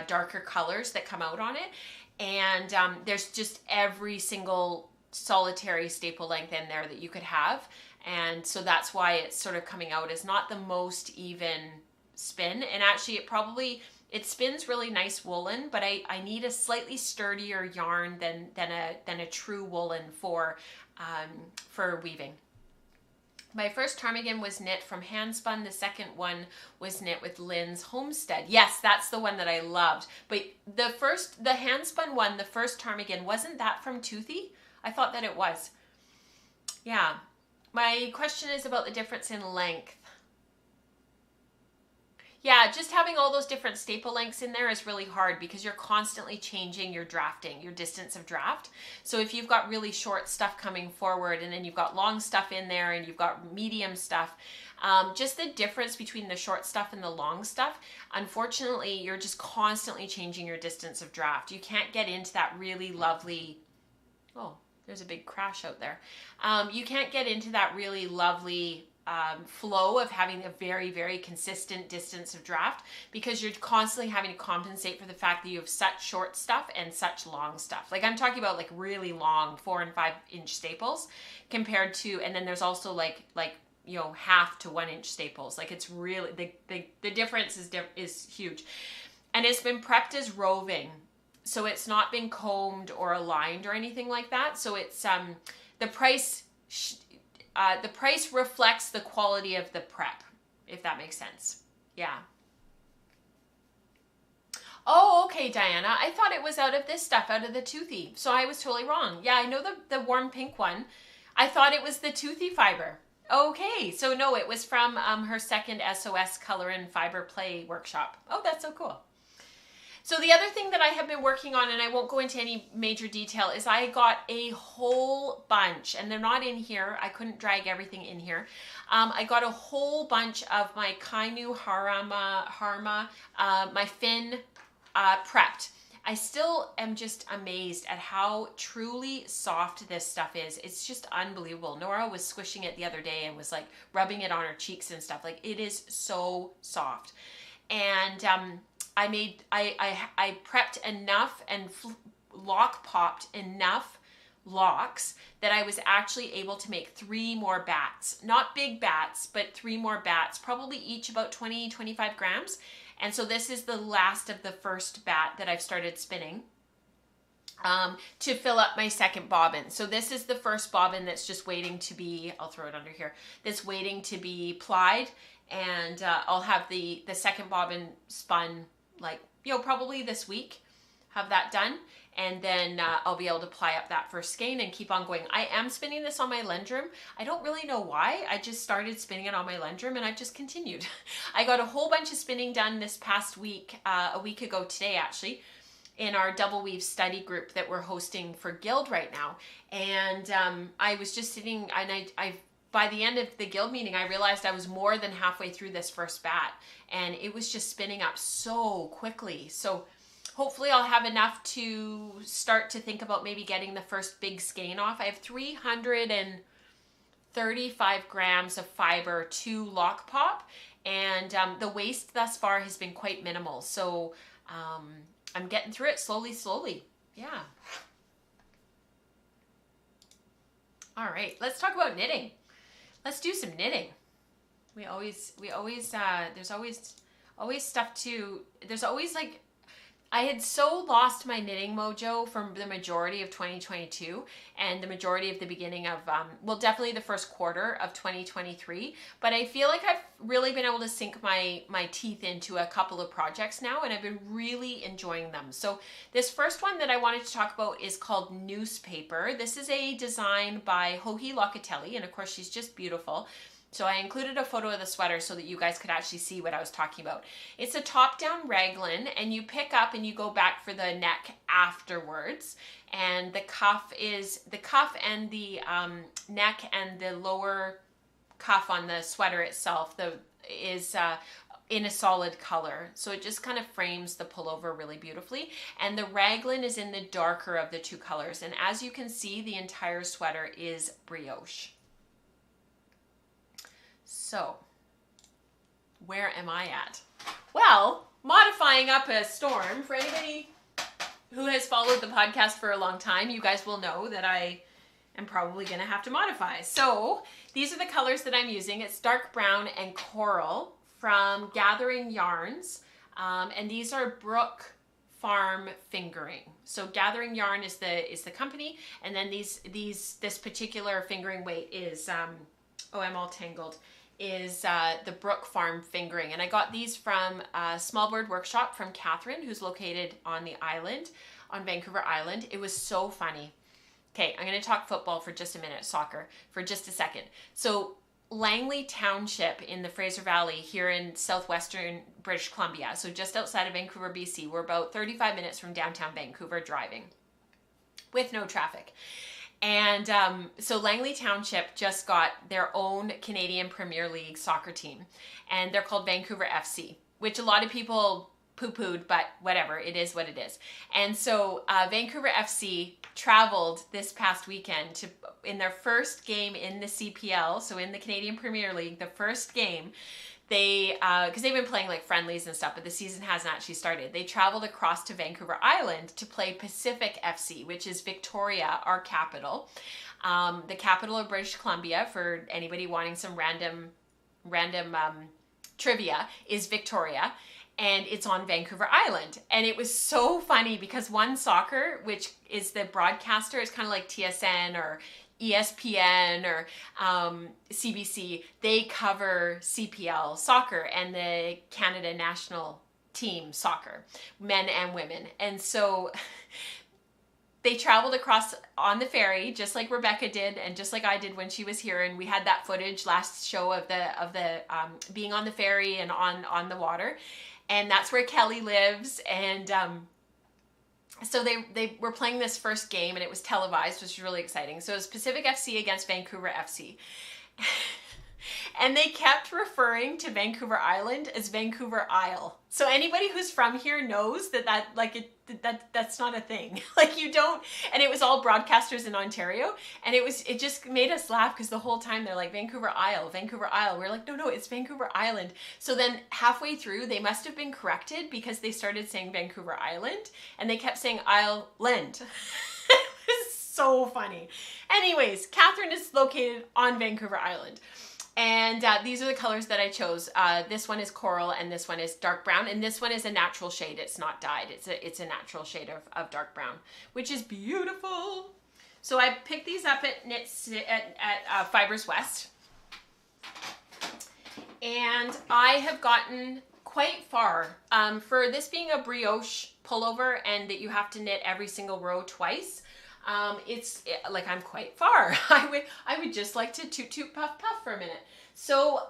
darker colors that come out on it. And there's just every single solitary staple length in there that you could have. And so that's why it's sort of coming out as not the most even spin. And actually it spins really nice woolen, but I need a slightly sturdier yarn than a true woolen for weaving. My first ptarmigan was knit from hand spun. The second one was knit with Lynn's Homestead. Yes, that's the one that I loved. But the hand spun one, the first ptarmigan, wasn't that from Toothy? I thought that it was. Yeah. My question is about the difference in length. Yeah, just having all those different staple lengths in there is really hard because you're constantly changing your drafting, your distance of draft. So if you've got really short stuff coming forward and then you've got long stuff in there and you've got medium stuff, just the difference between the short stuff and the long stuff, unfortunately, you're just constantly changing your distance of draft. You can't get into that really lovely, oh, there's a big crash out there. You can't get into that really lovely flow of having a very, very consistent distance of draft because you're constantly having to compensate for the fact that you have such short stuff and such long stuff. Like I'm talking about like really long 4 and 5 inch staples compared to, and then there's also like you know, 1/2 to 1 inch staples. Like it's really, the difference is huge. And it's been prepped as roving. So it's not been combed or aligned or anything like that. So it's, the price reflects the quality of the prep, if that makes sense. Yeah. Oh, okay, Diana. I thought it was out of this stuff, out of the Toothy. So I was totally wrong. Yeah, I know the warm pink one. I thought it was the Toothy fiber. Okay, so no, it was from her second SOS Color and Fiber Play workshop. Oh, that's so cool. So the other thing that I have been working on, and I won't go into any major detail, is I got a whole bunch, and they're not in here. I couldn't drag everything in here. I got a whole bunch of my Kainu Harma, my fin prepped. I still am just amazed at how truly soft this stuff is. It's just unbelievable. Nora was squishing it the other day and was like rubbing it on her cheeks and stuff. Like, it is so soft. And I prepped enough and lock popped enough locks that I was actually able to make 3 more bats. Not big bats, but 3 more bats, probably each about 20-25 grams. And so this is the last of the first bat that I've started spinning to fill up my second bobbin. So this is the first bobbin that's just waiting to be, I'll throw it under here, that's waiting to be plied. And I'll have the second bobbin spun, like, probably this week, have that done. And then I'll be able to ply up that first skein and keep on going. I am spinning this on my Lendrum. I don't really know why. I just started spinning it on my Lendrum and I've just continued. I got a whole bunch of spinning done this past week, a week ago today actually, in our double weave study group that we're hosting for Guild right now. And I was just sitting, and I by the end of the Guild meeting, I realized I was more than halfway through this first bat, and it was just spinning up so quickly. So hopefully I'll have enough to start to think about maybe getting the first big skein off. I have 335 grams of fiber to lock pop, and the waste thus far has been quite minimal. So I'm getting through it slowly. Yeah. All right, let's talk about knitting. Let's do some knitting. There's always stuff to, there's always like, I had so lost my knitting mojo from the majority of 2022 and the majority of the beginning of, well, definitely the first quarter of 2023. But I feel like I've really been able to sink my teeth into a couple of projects now, and I've been really enjoying them. So this first one that I wanted to talk about is called Newspaper. This is a design by Joji Locatelli, and of course she's just beautiful. So I included a photo of the sweater so that you guys could actually see what I was talking about. It's a top-down raglan, and you pick up and you go back for the neck afterwards. And the cuff and the neck and the lower cuff on the sweater itself is in a solid color. So it just kind of frames the pullover really beautifully. And the raglan is in the darker of the 2 colors. And as you can see, the entire sweater is brioche. So, where am I at? Well, modifying up a storm. For anybody who has followed the podcast for a long time, you guys will know that I am probably going to have to modify. So, these are the colors that I'm using. It's dark brown and coral from Gathering Yarns. And these are Brook Farm Fingering. So Gathering Yarn is the company, and then this particular fingering weight is oh, I'm all tangled, is the Brook Farm Fingering. And I got these from Small Bird Workshop from Catherine, who's located on the island, on Vancouver Island. It was so funny. Okay, I'm going to talk football for just a minute, soccer, for just a second. So Langley Township in the Fraser Valley here in southwestern British Columbia, so just outside of Vancouver, BC. We're about 35 minutes from downtown Vancouver driving with no traffic. And so Langley Township just got their own Canadian Premier League soccer team, and they're called Vancouver FC, which a lot of people poo-pooed, but whatever, it is what it is. And so Vancouver FC traveled this past weekend to, in their first game in the CPL, so in the Canadian Premier League, the first game, they, because they've been playing like friendlies and stuff, but the season hasn't actually started. They traveled across to Vancouver Island to play Pacific FC, which is Victoria, our capital. The capital of British Columbia, for anybody wanting some random trivia, is Victoria. And it's on Vancouver Island. And it was so funny because One Soccer, which is the broadcaster, it's kind of like TSN or ESPN or CBC, they cover CPL soccer and the Canada national team soccer, men and women. And so they traveled across on the ferry, just like Rebecca did, and just like I did when she was here. And we had that footage last show of the being on the ferry and on the water. and that's where Kelly lives. And so they were playing this first game, and it was televised, which was really exciting. So it was Pacific FC against Vancouver FC. And they kept referring to Vancouver Island as Vancouver Isle. So anybody who's from here knows that's not a thing. Like, you don't, and it was all broadcasters in Ontario, and it just made us laugh because the whole time they're like Vancouver Isle, Vancouver Isle. We're like, no, it's Vancouver Island. So then halfway through, they must have been corrected because they started saying Vancouver Island, and they kept saying Island. It was so funny. Anyways, Catherine is located on Vancouver Island. And these are the colors that I chose. This one is coral, and this one is dark brown, and this one is a natural shade. It's not dyed. It's a natural shade of dark brown, which is beautiful. So I picked these up at Fibers West, and I have gotten quite far. For this being a brioche pullover and that you have to knit every single row twice, like I'm quite far. I would just like to toot toot puff puff for a minute. So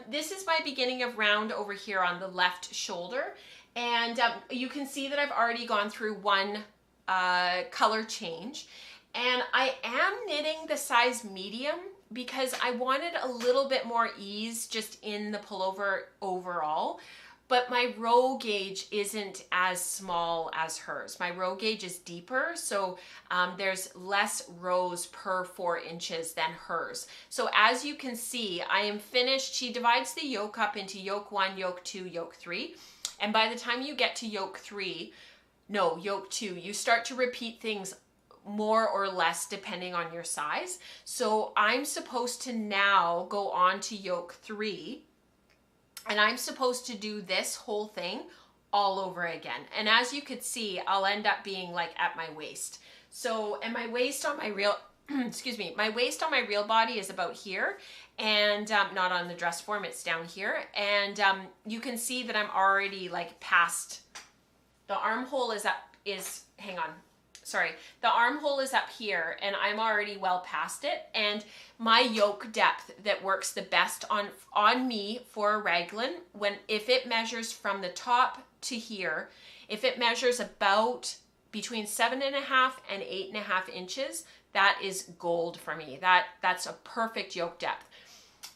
this is my beginning of round over here on the left shoulder, and you can see that I've already gone through one color change, and I am knitting the size medium because I wanted a little bit more ease just in the pullover overall. But my row gauge isn't as small as hers. My row gauge is deeper, so there's less rows per 4 inches than hers. So as you can see, I am finished. She divides the yoke up into yoke 1, yoke 2, yoke 3. And by the time you get to yoke 2, you start to repeat things more or less depending on your size. So I'm supposed to now go on to yoke 3. And I'm supposed to do this whole thing all over again. And as you could see, I'll end up being like at my waist. So, and my waist on my real, excuse me, my waist on my real body is about here, and not on the dress form, it's down here. And you can see that I'm already like past, the armhole hang on. Sorry, the armhole is up here, and I'm already well past it. And my yoke depth that works the best on me for a raglan, if it measures from the top to here, if it measures about between 7.5 and 8.5 inches, that is gold for me. That's a perfect yoke depth.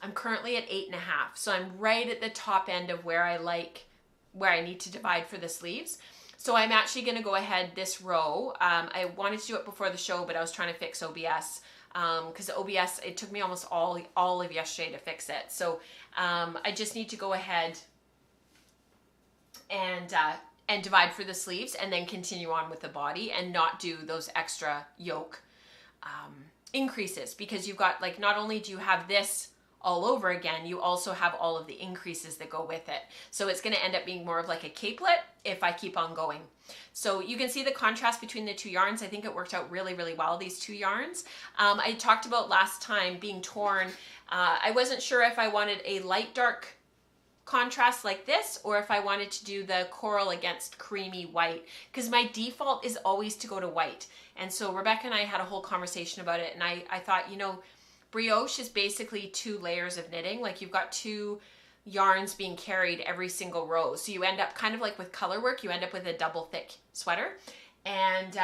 I'm currently at 8.5, so I'm right at the top end of where I need to divide for the sleeves. So I'm actually going to go ahead this row. I wanted to do it before the show, but I was trying to fix OBS because OBS, it took me almost all of yesterday to fix it. So I just need to go ahead and divide for the sleeves and then continue on with the body and not do those extra yoke increases, because you've got, like, not only do you have this all over again, you also have all of the increases that go with it. So it's going to end up being more of like a capelet if I keep on going. So you can see the contrast between the two yarns. I think it worked out really, really well, these two yarns. I talked about last time being torn. I wasn't sure if I wanted a light dark contrast like this, or if I wanted to do the coral against creamy white, because my default is always to go to white. And so Rebecca and I had a whole conversation about it, and I thought, you know, brioche is basically 2 layers of knitting. Like, you've got 2 yarns being carried every single row. So you end up kind of like with color work, you end up with a double thick sweater. And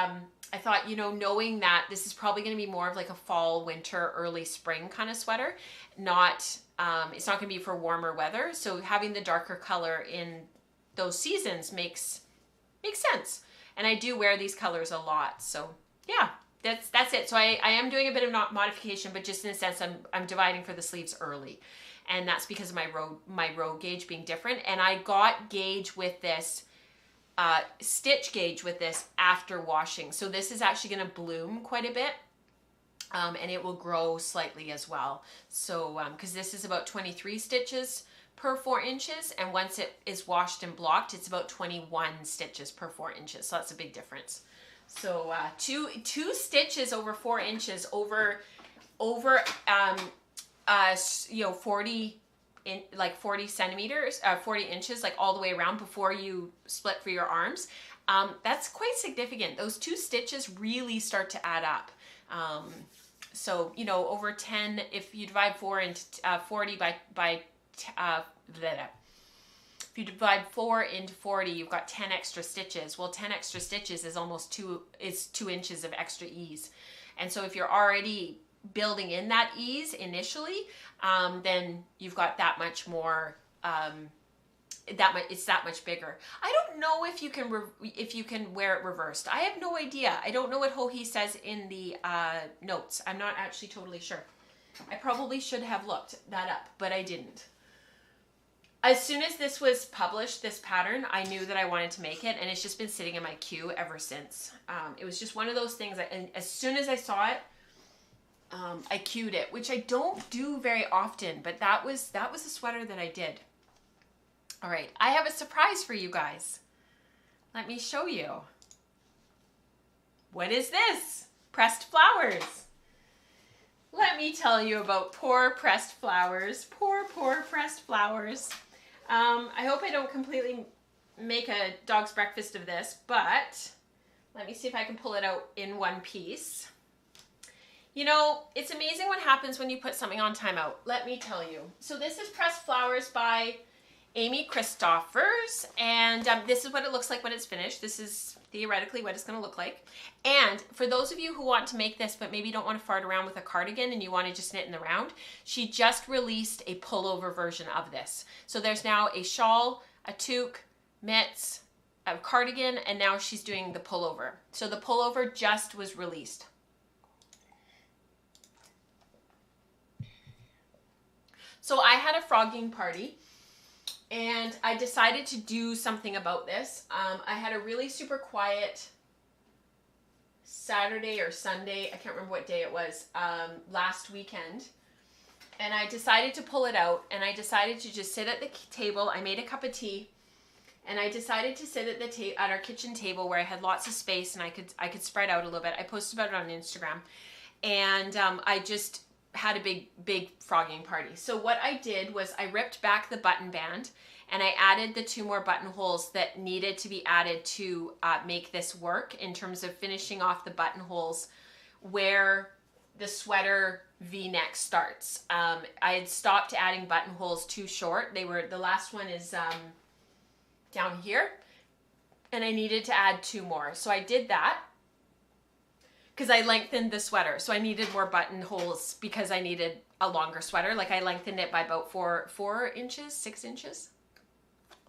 I thought, you know, knowing that this is probably going to be more of like a fall, winter, early spring kind of sweater, it's not going to be for warmer weather. So having the darker color in those seasons makes sense. And I do wear these colors a lot. So yeah. That's it. So I am doing a bit of modification, but just in a sense, I'm dividing for the sleeves early, and that's because of my row gauge being different. And I got gauge with this, stitch gauge with this after washing. So this is actually going to bloom quite a bit, and it will grow slightly as well. So because this is about 23 stitches per 4 inches, and once it is washed and blocked, it's about 21 stitches per 4 inches. So that's a big difference. So two stitches over 4 inches over you know, 40 centimeters, 40 inches, like all the way around before you split for your arms. That's quite significant. Those 2 stitches really start to add up. So, you know, over 10, if you divide 4 into 40 by if you divide 4 into 40, you've got 10 extra stitches. Well, 10 extra stitches is almost 2 inches of extra ease. And so if you're already building in that ease initially, then you've got that much more, it's that much bigger. I don't know if you can wear it reversed. I have no idea. I don't know what Hohi says in the notes. I'm not actually totally sure. I probably should have looked that up, but I didn't. As soon as this was published, this pattern, I knew that I wanted to make it, and it's just been sitting in my queue ever since. It was just one of those things that, and as soon as I saw it, I queued it, which I don't do very often, but that was a sweater that I did. All right, I have a surprise for you guys. Let me show you. What is this? Pressed flowers. Let me tell you about poor pressed flowers. Poor pressed flowers. I hope I don't completely make a dog's breakfast of this, but let me see if I can pull it out in one piece. You know, it's amazing what happens when you put something on timeout. Let me tell you. So this is Pressed Flowers by Amy Christoffers, and this is what it looks like when it's finished. This is theoretically what it's going to look like. And for those of you who want to make this but maybe don't want to fart around with a cardigan and you want to just knit in the round, she just released a pullover version of this. So there's now a shawl, a toque, mitts, a cardigan, and now she's doing the pullover. So the pullover just was released. So I had a frogging party, and I decided to do something about this. I had a really super quiet Saturday or Sunday, I can't remember what day it was, last weekend. And I decided to pull it out, and I decided to just sit at the table. I made a cup of tea, and I decided to sit at our kitchen table where I had lots of space and I could spread out a little bit. I posted about it on Instagram, and I just had a big frogging party. So what I did was I ripped back the button band, and I added the 2 more buttonholes that needed to be added to make this work in terms of finishing off the buttonholes where the sweater V-neck starts. I had stopped adding buttonholes too short. The last one is down here, and I needed to add 2 more. So I did that because I lengthened the sweater. So I needed more buttonholes because I needed a longer sweater. Like I lengthened it by about 4 inches, 6 inches.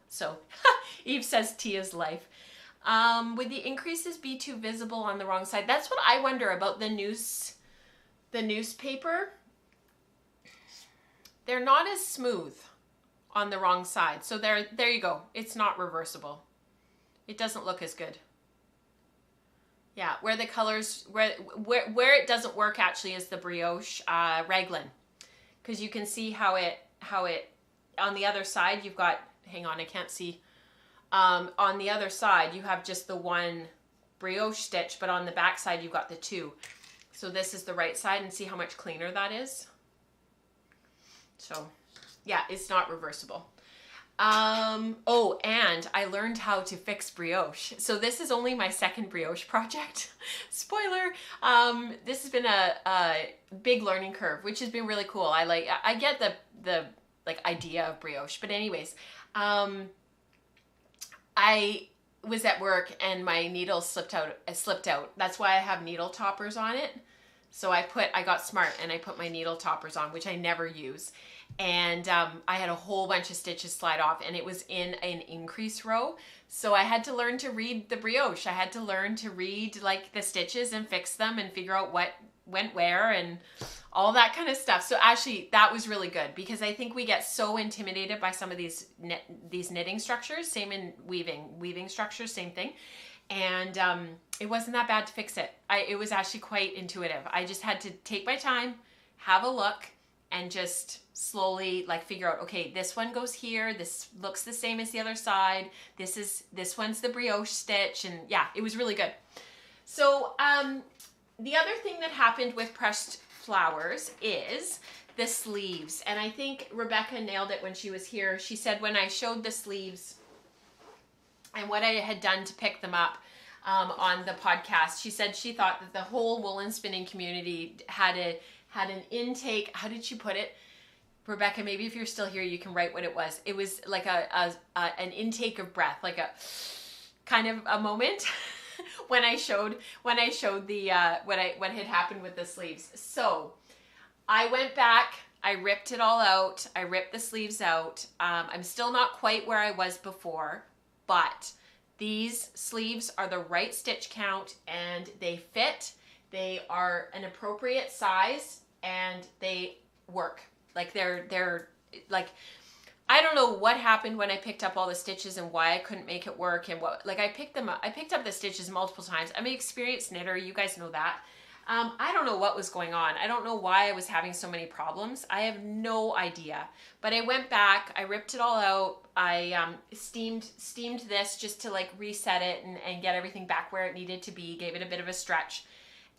So Eve says tea is life. Would the increases be too visible on the wrong side? That's what I wonder about the newspaper. They're not as smooth on the wrong side. So there you go. It's not reversible. It doesn't look as good. Yeah, where the colors, where it doesn't work actually is the brioche raglan, because you can see how it on the other side you've got, hang on, I can't see, on the other side you have just the 1 brioche stitch, but on the back side you've got the 2. So this is the right side, and see how much cleaner that is. So yeah, it's not reversible. Oh, and I learned how to fix brioche. So this is only my 2nd brioche project. Spoiler. This has been a big learning curve, which has been really cool. I get the like idea of brioche, but anyways, I was at work and my needle slipped out. That's why I have needle toppers on it. So I got smart and I put my needle toppers on, which I never use. And I had a whole bunch of stitches slide off, and it was in an increase row. So I had to learn to read the brioche. I had to learn to read like the stitches and fix them and figure out what went where and all that kind of stuff. So actually that was really good, because I think we get so intimidated by some of these knitting structures. Same in weaving structures, same thing. And it wasn't that bad to fix it. It was actually quite intuitive. I just had to take my time, have a look, and just slowly like figure out, okay, this one goes here, this looks the same as the other side, this one's the brioche stitch, and yeah, it was really good. So the other thing that happened with Pressed Flowers is the sleeves, and I think Rebecca nailed it when she was here. She said when I showed the sleeves and what I had done to pick them up on the podcast, she said she thought that the whole woolen spinning community had an intake, how did she put it? Rebecca, maybe if you're still here, you can write what it was. It was like an intake of breath, like a kind of a moment when I showed the what had happened with the sleeves. So I went back, I ripped it all out, I ripped the sleeves out. I'm still not quite where I was before, but these sleeves are the right stitch count and they fit. They are an appropriate size and they work. Like they're like, I don't know what happened when I picked up all the stitches and why I couldn't make it work and what, like I picked up the stitches multiple times. I'm an experienced knitter, you guys know that. I don't know what was going on. I don't know why I was having so many problems. I have no idea. But I went back, I ripped it all out. I steamed this just to like reset it and get everything back where it needed to be, gave it a bit of a stretch.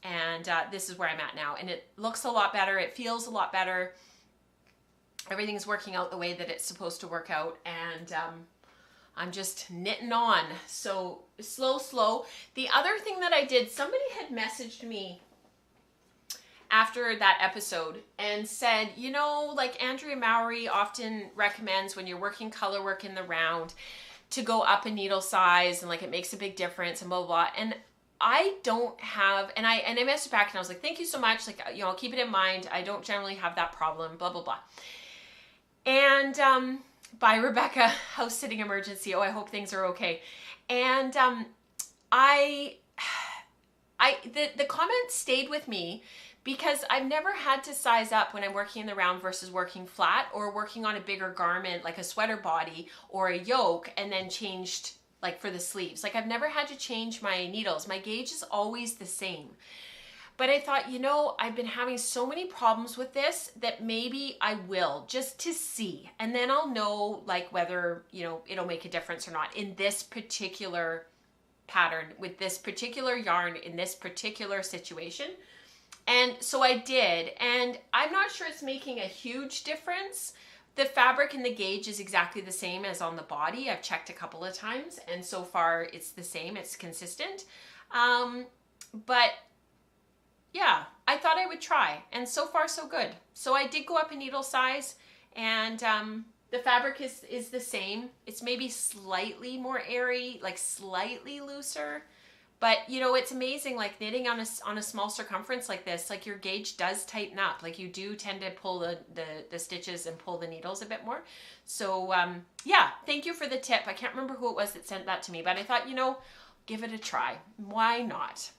And this is where I'm at now. And it looks a lot better. It feels a lot better. Everything's working out the way that it's supposed to work out. And I'm just knitting on. So slow. The other thing that I did, somebody had messaged me after that episode and said, you know, like Andrea Mowry often recommends when you're working color work in the round to go up a needle size and like it makes a big difference and blah, blah, blah. And I don't have, and I messaged back and I was like, thank you so much. Like, you know, I'll keep it in mind. I don't generally have that problem, blah, blah, blah. And by Rebecca, house sitting emergency. Oh, I hope things are okay. And the comment stayed with me because I've never had to size up when I'm working in the round versus working flat or working on a bigger garment like a sweater body or a yoke and then changed like for the sleeves. Like I've never had to change my needles. My gauge is always the same. But I thought, you know, I've been having so many problems with this that maybe I will just to see. And then I'll know like whether, you know, it'll make a difference or not in this particular pattern with this particular yarn in this particular situation. And so I did, and I'm not sure it's making a huge difference. The fabric and the gauge is exactly the same as on the body. I've checked a couple of times, and so far it's the same. It's consistent. But yeah, I thought I would try, and so far so good. So I did go up a needle size, and the fabric is the same. It's maybe slightly more airy, like slightly looser. But, you know, it's amazing, like knitting on a small circumference like this, like your gauge does tighten up. Like you do tend to pull the stitches and pull the needles a bit more. So, yeah, thank you for the tip. I can't remember who it was that sent that to me, but I thought, you know, give it a try. Why not?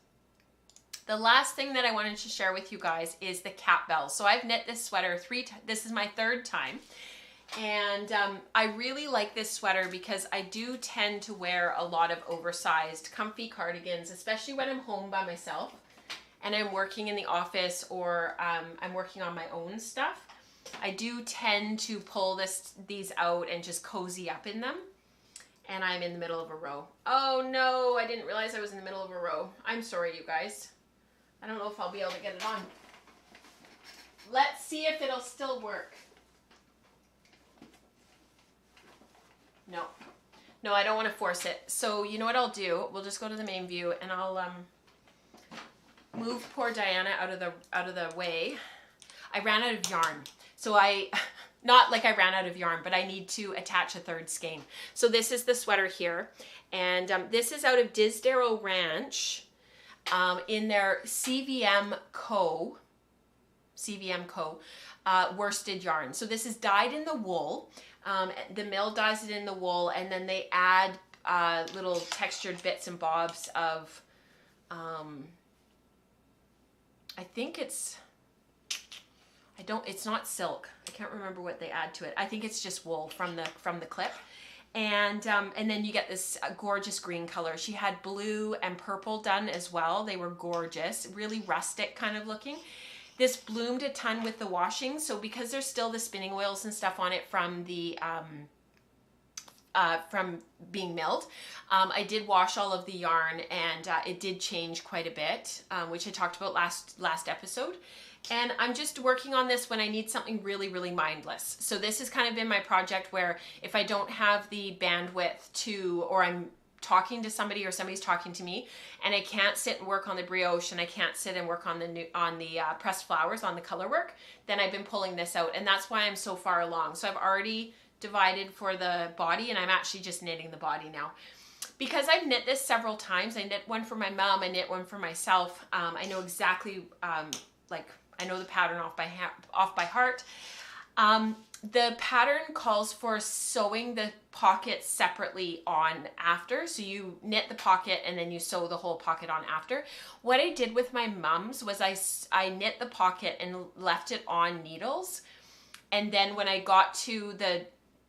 The last thing that I wanted to share with you guys is the cat bells. So I've knit this sweater this is my third time. And I really like this sweater because I do tend to wear a lot of oversized comfy cardigans, especially when I'm home by myself and I'm working in the office or I'm working on my own stuff. I do tend to pull these out and just cozy up in them. And I'm in the middle of a row. Oh no, I didn't realize I was in the middle of a row. I'm sorry, you guys. I don't know if I'll be able to get it on. Let's see if it'll still work. No, I don't want to force it. So you know what I'll do? We'll just go to the main view and I'll move poor Diana out of the way. I ran out of yarn. So not like I ran out of yarn, but I need to attach a third skein. So this is the sweater here. And this is out of Disdarrow Ranch in their CVM Co. Worsted yarn. So this is dyed in the wool. The mill dyes it in the wool, and then they add little textured bits and bobs of, I think it's not silk. I can't remember what they add to it. I think it's just wool from the clip. And then you get this gorgeous green color. She had blue and purple done as well. They were gorgeous, really rustic kind of looking. This bloomed a ton with the washing, so because there's still the spinning oils and stuff on it from the from being milled, I did wash all of the yarn, and it did change quite a bit, which I talked about last episode. And I'm just working on this when I need something really, really mindless. So this has kind of been my project where if I don't have the bandwidth to, or I'm talking to somebody or somebody's talking to me and I can't sit and work on the brioche and I can't sit and work on the pressed flowers, on the color work, then I've been pulling this out, and that's why I'm so far along. So I've already divided for the body, and I'm actually just knitting the body now. Because I've knit this several times, I knit one for my mom, I knit one for myself. I know exactly, like I know the pattern off by heart. The pattern calls for sewing the pocket separately on after. So you knit the pocket and then you sew the whole pocket on after. What I did with my mom's was I knit the pocket and left it on needles. And then when I got to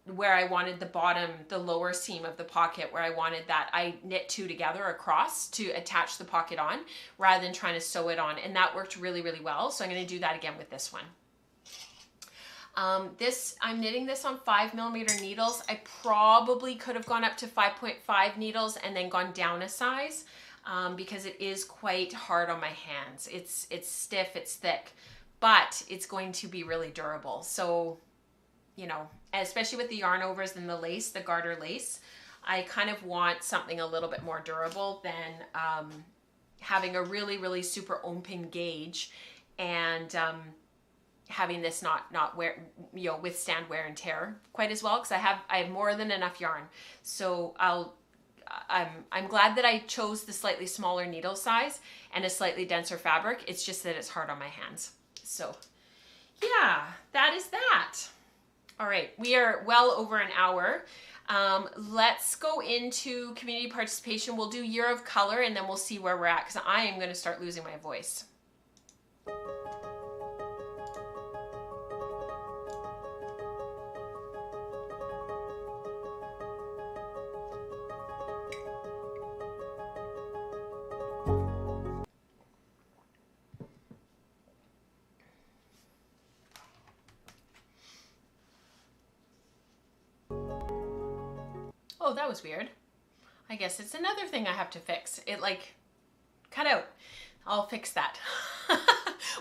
where I wanted the bottom, the lower seam of the pocket where I wanted that, I knit two together across to attach the pocket on rather than trying to sew it on. And that worked really, really well. So I'm going to do that again with this one. I'm knitting this on 5mm needles. I probably could have gone up to 5.5 needles and then gone down a size because it is quite hard on my hands. It's stiff, it's thick, but it's going to be really durable. So, you know, especially with the yarn overs and the lace, the garter lace, I kind of want something a little bit more durable than having a really, really super open gauge and having this not withstand wear and tear quite as well, because I have more than enough yarn. So I'm glad that I chose the slightly smaller needle size and a slightly denser fabric. It's just that it's hard on my hands. So yeah, that is that. All right, we are well over an hour. Let's go into community participation. We'll do Year of Color and then we'll see where we're at, because I am going to start losing my voice. Oh, that was weird. I guess it's another thing I have to fix. It like cut out. I'll fix that.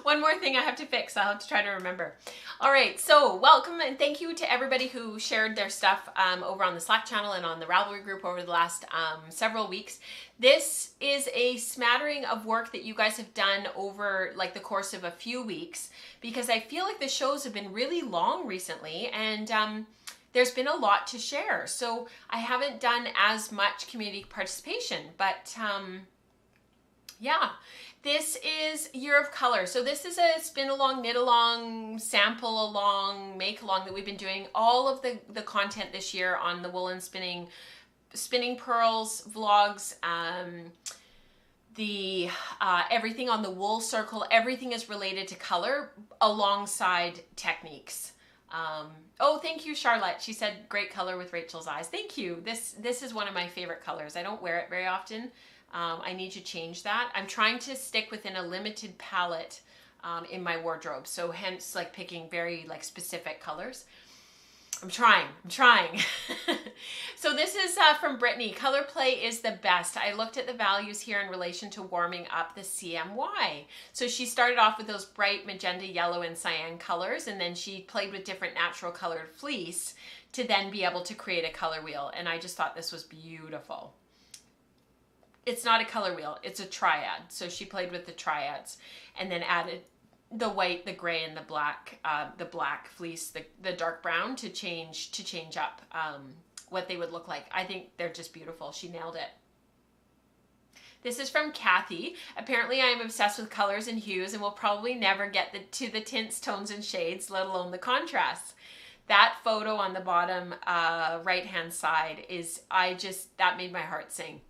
One more thing I have to fix. I'll have to try to remember. All right, so welcome and thank you to everybody who shared their stuff over on the Slack channel and on the Ravelry group over the last several weeks. This is a smattering of work that you guys have done over like the course of a few weeks, because I feel like the shows have been really long recently, and there's been a lot to share. So I haven't done as much community participation, but yeah, this is Year of Color. So this is a spin along, knit along, sample along, make along that we've been doing all of the content this year on the woolen spinning pearls vlogs, everything on the wool circle, everything is related to color alongside techniques. Oh, thank you, Charlotte. She said, great color with Rachel's eyes. Thank you. This is one of my favorite colors. I don't wear it very often. I need to change that. I'm trying to stick within a limited palette in my wardrobe. So hence like picking very like specific colors. I'm trying. So this is from Brittany. Color play is the best. I looked at the values here in relation to warming up the CMY. So she started off with those bright magenta, yellow, and cyan colors, and then she played with different natural colored fleece to then be able to create a color wheel. And I just thought this was beautiful. It's not a color wheel, it's a triad. So she played with the triads and then added the white, the gray, and the black fleece, the dark brown to change up what they would look like. I think they're just beautiful. She nailed it. This is from Kathy. Apparently I am obsessed with colors and hues and will probably never get to the tints, tones, and shades, let alone the contrasts. That photo on the bottom right-hand side that made my heart sing.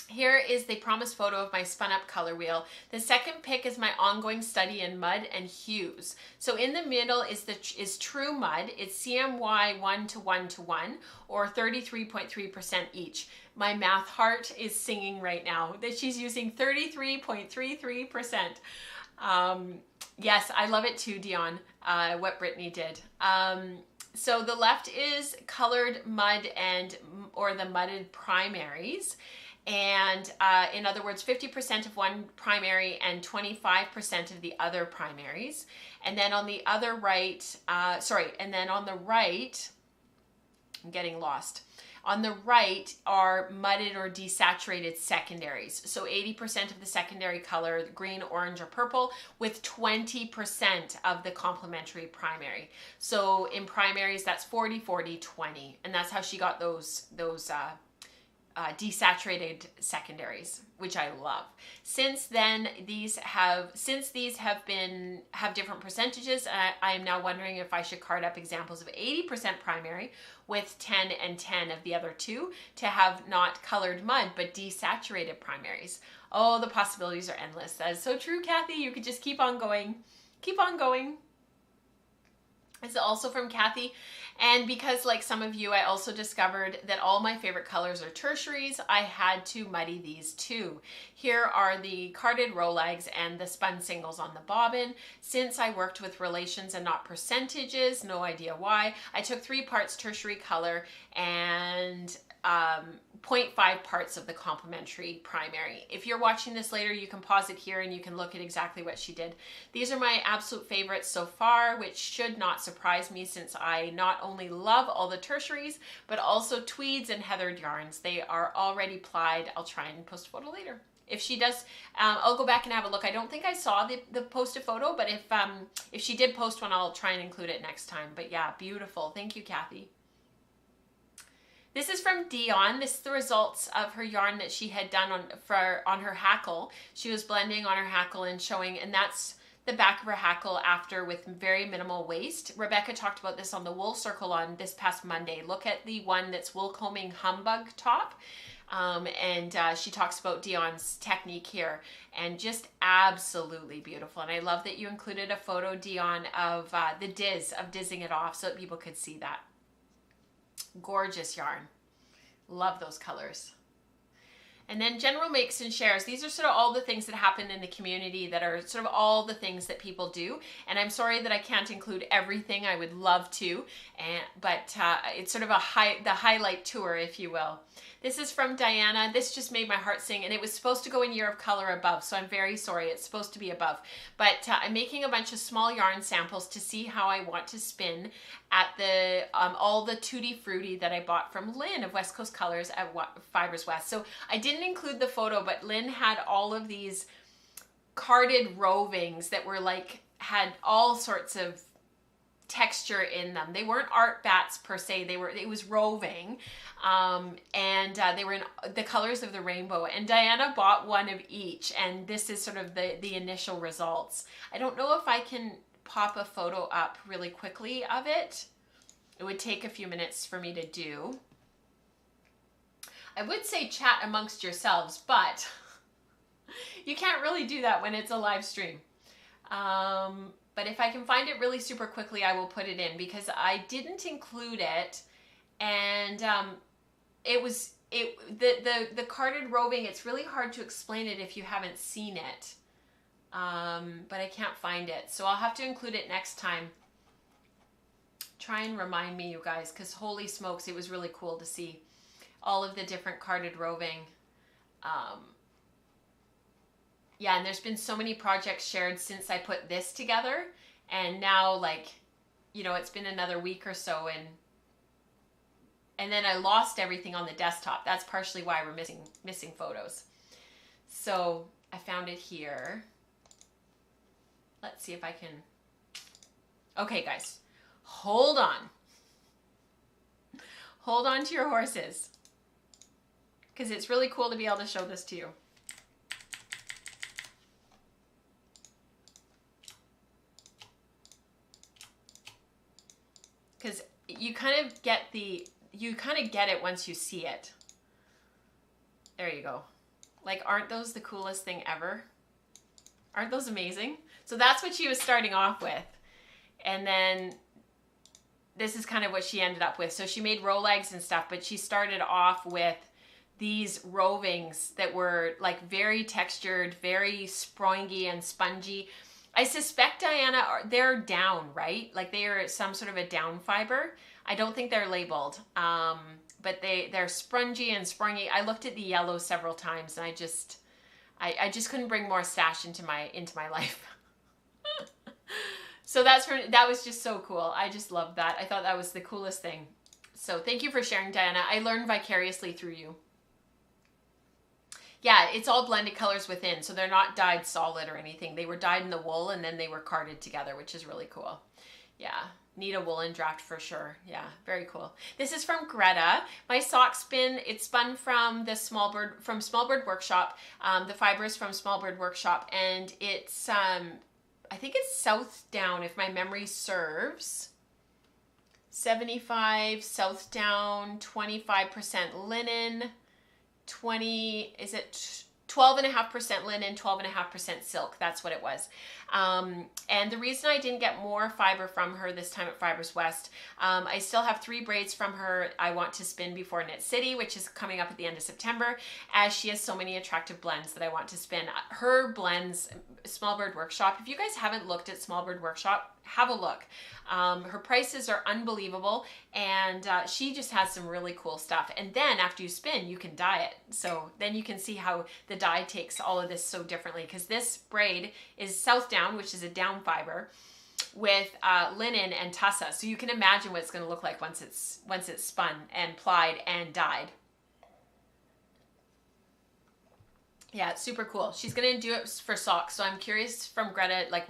Here is the promised photo of my spun up color wheel. The second pick is my ongoing study in mud and hues. So in the middle is true mud. It's CMY 1 to 1 to 1 or 33.3% each. My math heart is singing right now that she's using 33.33%. Yes, I love it too, Dion, what Brittany did. So the left is colored mud or the mudded primaries. And in other words, 50% of one primary and 25% of the other primaries. And then on the other right, and then on the right, I'm getting lost. On the right are mudded or desaturated secondaries. So 80% of the secondary color, green, orange, or purple, with 20% of the complementary primary. So in primaries, that's 40, 40, 20. And that's how she got those desaturated secondaries, which I love. Since then, these have different percentages, I am now wondering if I should card up examples of 80% primary with 10 and 10 of the other two to have not colored mud, but desaturated primaries. Oh, the possibilities are endless. That is so true, Kathy. You could just keep on going. Keep on going. It's also from Kathy. And because, like some of you, I also discovered that all my favorite colors are tertiaries, I had to muddy these too. Here are the carded Rolegs and the spun singles on the bobbin. Since I worked with relations and not percentages, no idea why, I took 3 parts tertiary color and 0.5 parts of the complementary primary. If you're watching this later, you can pause it here and you can look at exactly what she did. These are my absolute favorites so far, which should not surprise me since I not only love all the tertiaries, but also tweeds and heathered yarns. They are already plied. I'll try and post a photo later. If she does, I'll go back and have a look. I don't think I saw the posted photo, but if she did post one, I'll try and include it next time. But yeah, beautiful. Thank you, Kathy. This is from Dion. This is the results of her yarn that she had done on her hackle. She was blending on her hackle and showing, and that's the back of her hackle after with very minimal waste. Rebecca talked about this on the Wool Circle on this past Monday. Look at the one that's wool combing humbug top. She talks about Dion's technique here, and just absolutely beautiful. And I love that you included a photo, Dion, of the dizzing it off so that people could see that. Gorgeous yarn. Love those colors. And then general makes and shares. These are sort of all the things that happen in the community that are sort of all the things that people do. And I'm sorry that I can't include everything. I would love to, but it's sort of the highlight tour, if you will. This is from Diana. This just made my heart sing, and it was supposed to go in Year of Color above, so I'm very sorry. It's supposed to be above. But I'm making a bunch of small yarn samples to see how I want to spin at the all the Tutti Frutti that I bought from Lynn of West Coast Colors at Fibers West. So I didn't include the photo, but Lynn had all of these carded rovings that were like, had all sorts of texture in them. They weren't art bats per se. It was roving, they were in the colors of the rainbow. And Diana bought one of each, and this is sort of the initial results. I don't know if I can pop a photo up really quickly of it. It would take a few minutes for me to do. I would say chat amongst yourselves, but you can't really do that when it's a live stream. But if I can find it really super quickly, I will put it in, because I didn't include it, and the carded roving, it's really hard to explain it if you haven't seen it, but I can't find it, so I'll have to include it next time. Try and remind me, you guys, because holy smokes, it was really cool to see all of the different carded roving. Yeah, and there's been so many projects shared since I put this together, and now, like, you know, it's been another week or so, and then I lost everything on the desktop. That's partially why we're missing photos. So I found it here. Let's see if I can. Okay, guys, hold on. Hold on to your horses, because it's really cool to be able to show this to you. Because you kind of get it once you see it. There you go. Like, aren't those the coolest thing ever? Aren't those amazing? So that's what she was starting off with. And then this is kind of what she ended up with. So she made Rolegs and stuff, but she started off with these rovings that were like very textured, very springy and spongy. I suspect, Diana, they're down, right? Like they are some sort of a down fiber. I don't think they're labeled, but they're spongy and springy. I looked at the yellow several times, and I just couldn't bring more stash into my life. So that was just so cool. I just loved that. I thought that was the coolest thing. So thank you for sharing, Diana. I learned vicariously through you. Yeah, it's all blended colors within, so they're not dyed solid or anything. They were dyed in the wool and then they were carded together, which is really cool. Yeah, need a woolen draft for sure. Yeah, very cool. This is from Greta. My sock spin, it's spun from the Small Bird Workshop. The fiber is from Small Bird Workshop, and it's I think it's South Down if my memory serves. 75 South Down, 25% linen. 12.5% linen, 12.5% silk. That's what it was. And the reason I didn't get more fiber from her this time at Fibers West, I still have 3 braids from her I want to spin before Knit City, which is coming up at the end of September, as she has so many attractive blends that I want to spin. Her blends, Small Bird Workshop, if you guys haven't looked at Small Bird Workshop, have a look. Her prices are unbelievable, and she just has some really cool stuff. And then after you spin, you can dye it. So then you can see how the dye takes all of this so differently, because this braid is South Down, which is a down fiber, with linen and tussa. So you can imagine what it's going to look like once it's spun and plied and dyed. Yeah, it's super cool. She's going to do it for socks. So I'm curious from Greta, like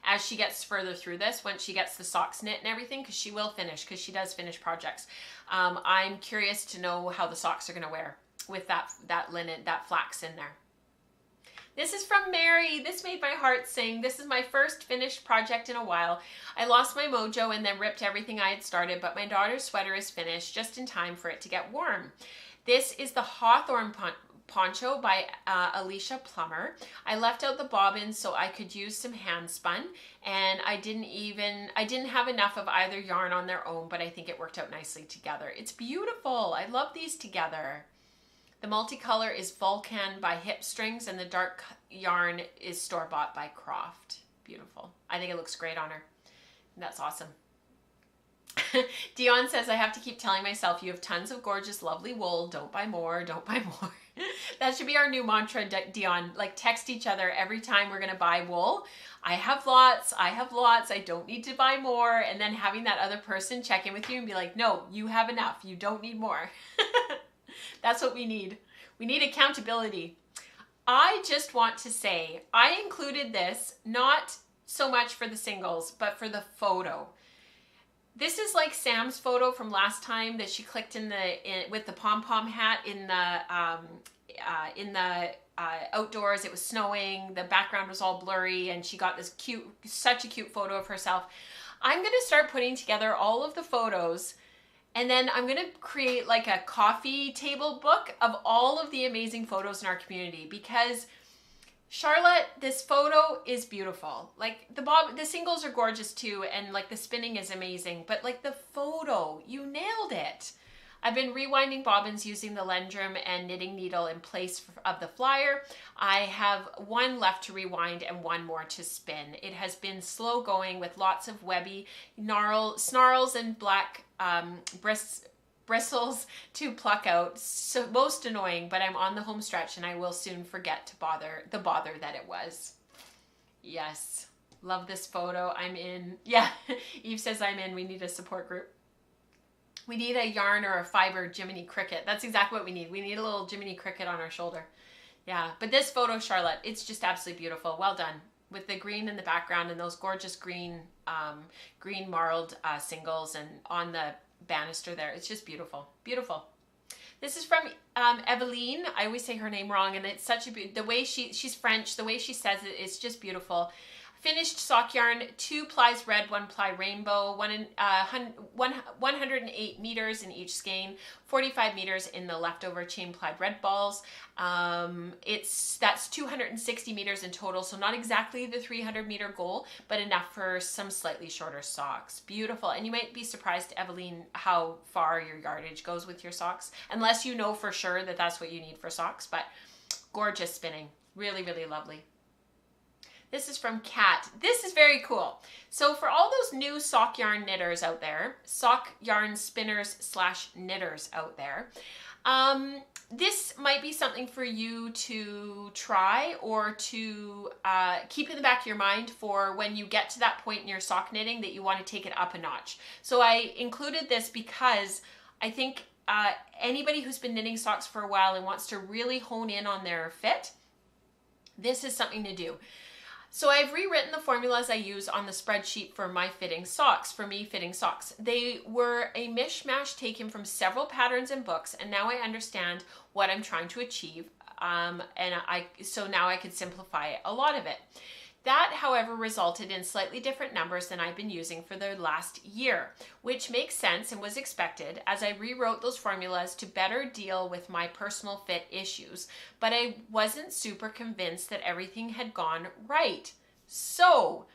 as she gets further through this, once she gets the socks knit and everything, because she will finish, because she does finish projects. I'm curious to know how the socks are going to wear with that linen, that flax in there. This is from Mary. This made my heart sing. This is my first finished project in a while. I lost my mojo and then ripped everything I had started, but my daughter's sweater is finished just in time for it to get warm. This is the Hawthorne poncho by Alicia Plummer. I left out the bobbins so I could use some hand spun, and I didn't have enough of either yarn on their own, but I think it worked out nicely together. It's beautiful. I love these together. The multicolor is Vulcan by Hip Strings, and the dark yarn is store-bought by Croft. Beautiful. I think it looks great on her. That's awesome. Dion says, I have to keep telling myself you have tons of gorgeous, lovely wool. Don't buy more. Don't buy more. That should be our new mantra, Dion. Like, text each other every time we're going to buy wool. I have lots. I have lots. I don't need to buy more. And then having that other person check in with you and be like, no, you have enough. You don't need more. That's what we need. We need accountability. I just want to say, I included this not so much for the singles, but for the photo. This is like Sam's photo from last time that she clicked with the pom-pom hat in the outdoors. It was snowing. The background was all blurry, and she got this such a cute photo of herself. I'm going to start putting together all of the photos, and then I'm going to create like a coffee table book of all of the amazing photos in our community, because Charlotte, this photo is beautiful. Like the singles are gorgeous too, and like the spinning is amazing, but like the photo, you nailed it. I've been rewinding bobbins using the Lendrum and knitting needle in place of the flyer. I have one left to rewind and one more to spin. It has been slow going with lots of webby snarls and black bristles to pluck out. So most annoying, but I'm on the home stretch and I will soon forget to bother that it was. Yes, love this photo. I'm in. Yeah, Eve says I'm in. We need a support group. We need a yarn or a fiber Jiminy Cricket. That's exactly what we need. We need a little Jiminy Cricket on our shoulder. Yeah, but this photo, Charlotte, it's just absolutely beautiful. Well done. With the green in the background and those gorgeous green marled singles and on the banister there. It's just beautiful. Beautiful. This is from Eveline. I always say her name wrong, and it's such a the way she's French. The way she says it is just beautiful. Finished sock yarn, 2 plies red, 1 ply rainbow, 108 meters in each skein, 45 meters in the leftover chain plied red balls. That's 260 meters in total, so not exactly the 300 meter goal, but enough for some slightly shorter socks. Beautiful. And you might be surprised, Eveline, how far your yardage goes with your socks, unless you know for sure that that's what you need for socks. But gorgeous spinning. Really, really lovely. This is from Kat. This is very cool. So for all those new sock yarn knitters out there, sock yarn spinners / knitters out there, this might be something for you to try or to keep in the back of your mind for when you get to that point in your sock knitting that you want to take it up a notch. So I included this because I think anybody who's been knitting socks for a while and wants to really hone in on their fit, this is something to do. So I've rewritten the formulas I use on the spreadsheet for my fitting socks, for me fitting socks. They were a mishmash taken from several patterns and books, and now I understand what I'm trying to achieve. So now I could simplify a lot of it. That, however, resulted in slightly different numbers than I've been using for the last year, which makes sense and was expected as I rewrote those formulas to better deal with my personal fit issues, but I wasn't super convinced that everything had gone right. So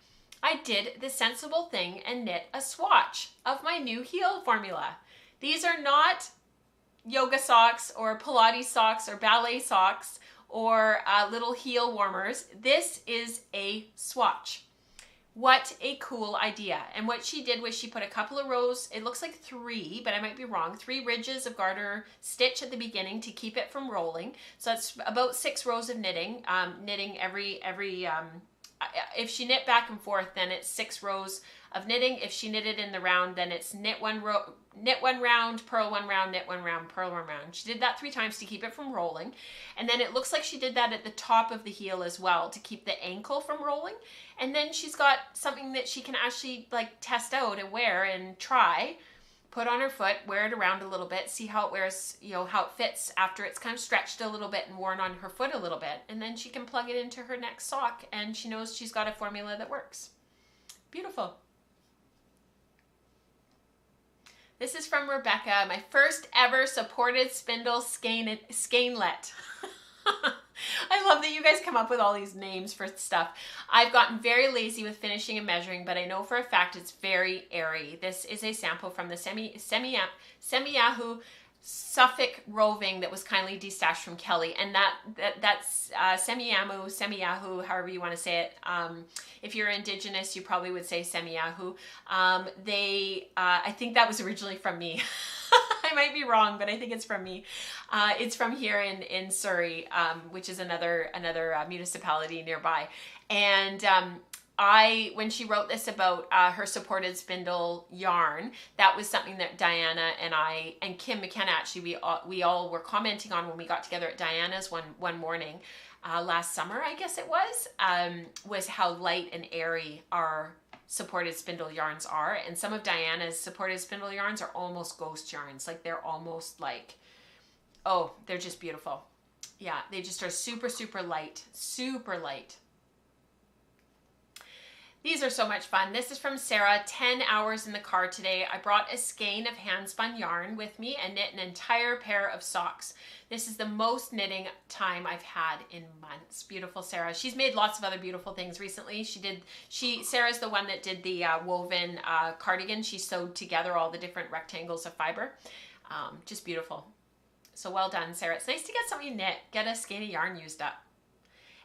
I did the sensible thing and knit a swatch of my new heel formula. These are not yoga socks or Pilates socks or ballet socks or little heel warmers. This is a swatch. What a cool idea. And what she did was she put a couple of rows, it looks like 3, but I might be wrong, 3 ridges of garter stitch at the beginning to keep it from rolling. So that's about 6 rows of knitting, knitting every if she knit back and forth, then it's 6 rows of knitting. If she knitted in the round, then it's knit one round, purl one round, knit one round, purl one round. She did that 3 times to keep it from rolling. And then it looks like she did that at the top of the heel as well to keep the ankle from rolling. And then she's got something that she can actually like test out and wear and try, put on her foot, wear it around a little bit, see how it wears, you know, how it fits after it's kind of stretched a little bit and worn on her foot a little bit. And then she can plug it into her next sock and she knows she's got a formula that works. Beautiful. This is from Rebecca, my first ever supported spindle skein-let. I love that you guys come up with all these names for stuff. I've gotten very lazy with finishing and measuring, but I know for a fact it's very airy. This is a sample from the Semi-Yahoo Suffolk roving that was kindly destashed from Kelly, and that's Semi-Yahoo, however you want to say it. If you're Indigenous, you probably would say Semi-Yahoo. I think that was originally from me. I might be wrong, but I think it's from me. It's from here in Surrey, which is another municipality nearby. And when she wrote this about her supported spindle yarn, that was something that Diana and I and Kim McKenna actually we all were commenting on when we got together at Diana's one morning last summer, I guess it was how light and airy our supported spindle yarns are. And some of Diana's supported spindle yarns are almost ghost yarns. Like they're almost like, oh, they're just beautiful. Yeah, they just are super, super light, super light. These are so much fun. This is from Sarah, 10 hours in the car today. I brought a skein of hand-spun yarn with me and knit an entire pair of socks. This is the most knitting time I've had in months. Beautiful, Sarah. She's made lots of other beautiful things recently. Sarah's the one that did the woven cardigan. She sewed together all the different rectangles of fiber. Just beautiful. So well done, Sarah. It's nice to get something knit, get a skein of yarn used up.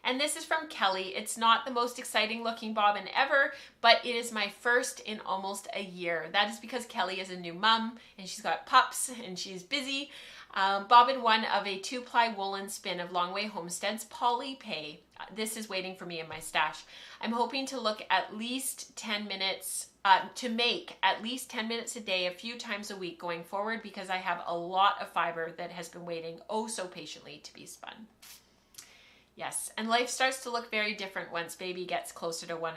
And this is from Kelly. It's not the most exciting looking bobbin ever, but it is my first in almost a year. That is because Kelly is a new mom and she's got pups and she's busy. Bobbin 1 of a 2-ply woolen spin of Longway Homestead's Polly Pay. This is waiting for me in my stash. I'm hoping to look at least 10 minutes, to make at least 10 minutes a day, a few times a week going forward, because I have a lot of fiber that has been waiting oh so patiently to be spun. Yes, and life starts to look very different once baby gets closer to 1.5,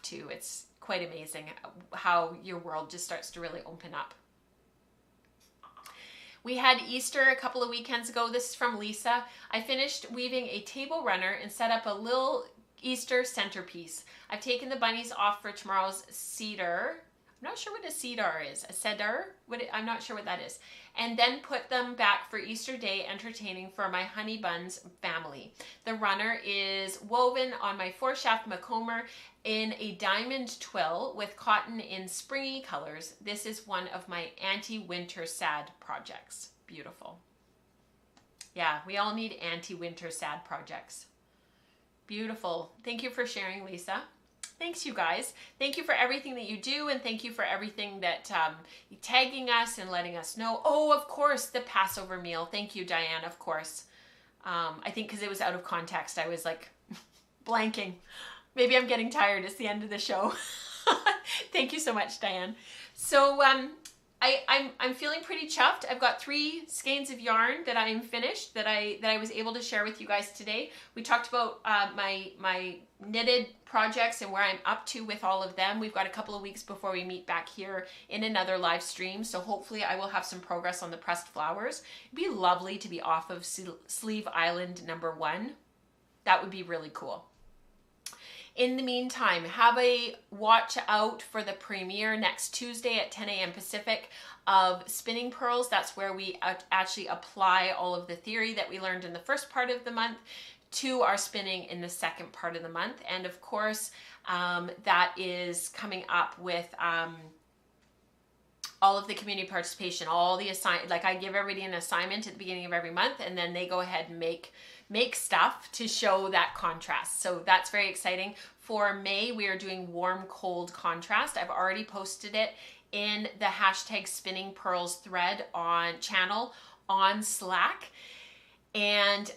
2. It's quite amazing how your world just starts to really open up. We had Easter a couple of weekends ago. This is from Lisa. I finished weaving a table runner and set up a little Easter centerpiece. I've taken the bunnies off for tomorrow's cedar. I'm not sure what a cedar is. A cedar? I'm not sure what that is. And then put them back for Easter Day entertaining for my honey buns family. The runner is woven on my 4-shaft Macomber in a diamond twill with cotton in springy colors. This is one of my anti-winter sad projects. Beautiful. Yeah, we all need anti-winter sad projects. Beautiful. Thank you for sharing, Lisa. Thanks, you guys. Thank you for everything that you do, and thank you for everything that tagging us and letting us know. Oh, of course, the Passover meal. Thank you, Diane, of course. I think because it was out of context, I was like blanking. Maybe I'm getting tired. It's the end of the show. Thank you so much, Diane. So I'm feeling pretty chuffed. I've got 3 skeins of yarn that I'm finished that I was able to share with you guys today. We talked about my knitted projects and where I'm up to with all of them. We've got a couple of weeks before we meet back here in another live stream, so hopefully I will have some progress on the pressed flowers. It'd be lovely to be off of Sleeve Island #1. That would be really cool. In the meantime, have a watch out for the premiere next Tuesday at 10 a.m. Pacific of Spinning Pearls. That's where we actually apply all of the theory that we learned in the first part of the month to our spinning in the second part of the month. And of course, that is coming up with all of the community participation, all the like I give everybody an assignment at the beginning of every month, and then they go ahead and make stuff to show that contrast. So that's very exciting. For May, we are doing warm cold contrast. I've already posted it in the hashtag Spinning Pearls thread on channel on Slack. And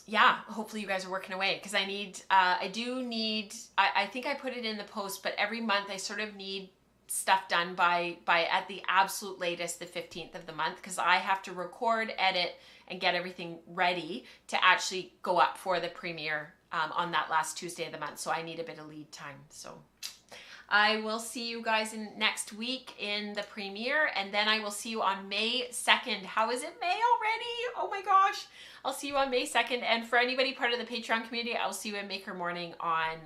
yeah, hopefully you guys are working away, because I think I put it in the post, but every month I sort of need stuff done by at the absolute latest the 15th of the month, because I have to record, edit, and get everything ready to actually go up for the premiere on that last Tuesday of the month. So I need a bit of lead time. So I will see you guys next week in the premiere, and then I will see you on May 2nd. How is it May already? Oh my gosh. I'll see you on May 2nd. And for anybody part of the Patreon community, I'll see you in Maker Morning on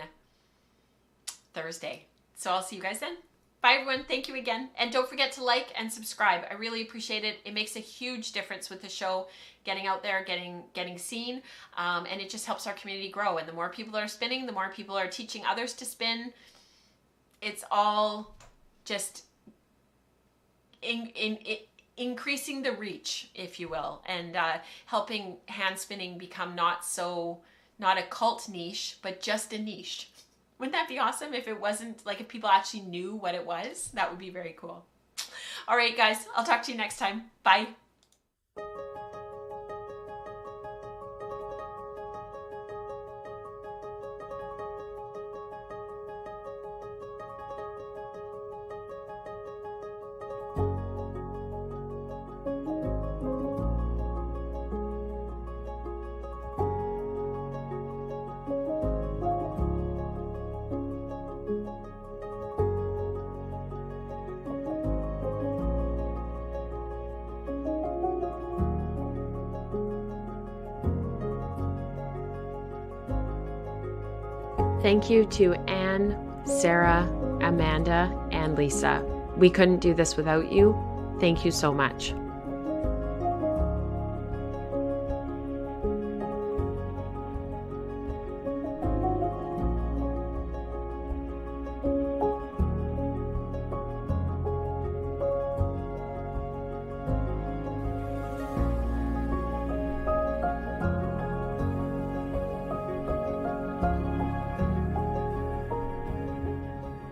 Thursday. So I'll see you guys then. Bye everyone, thank you again. And don't forget to like and subscribe. I really appreciate it. It makes a huge difference with the show, getting out there, getting seen, and it just helps our community grow. And the more people are spinning, the more people are teaching others to spin. It's all just increasing the reach, if you will, and helping hand spinning become not a cult niche, but just a niche. Wouldn't that be awesome if it wasn't, like, if people actually knew what it was? That would be very cool. All right, guys, I'll talk to you next time. Bye. Thank you to Anne, Sarah, Amanda, and Lisa. We couldn't do this without you. Thank you so much.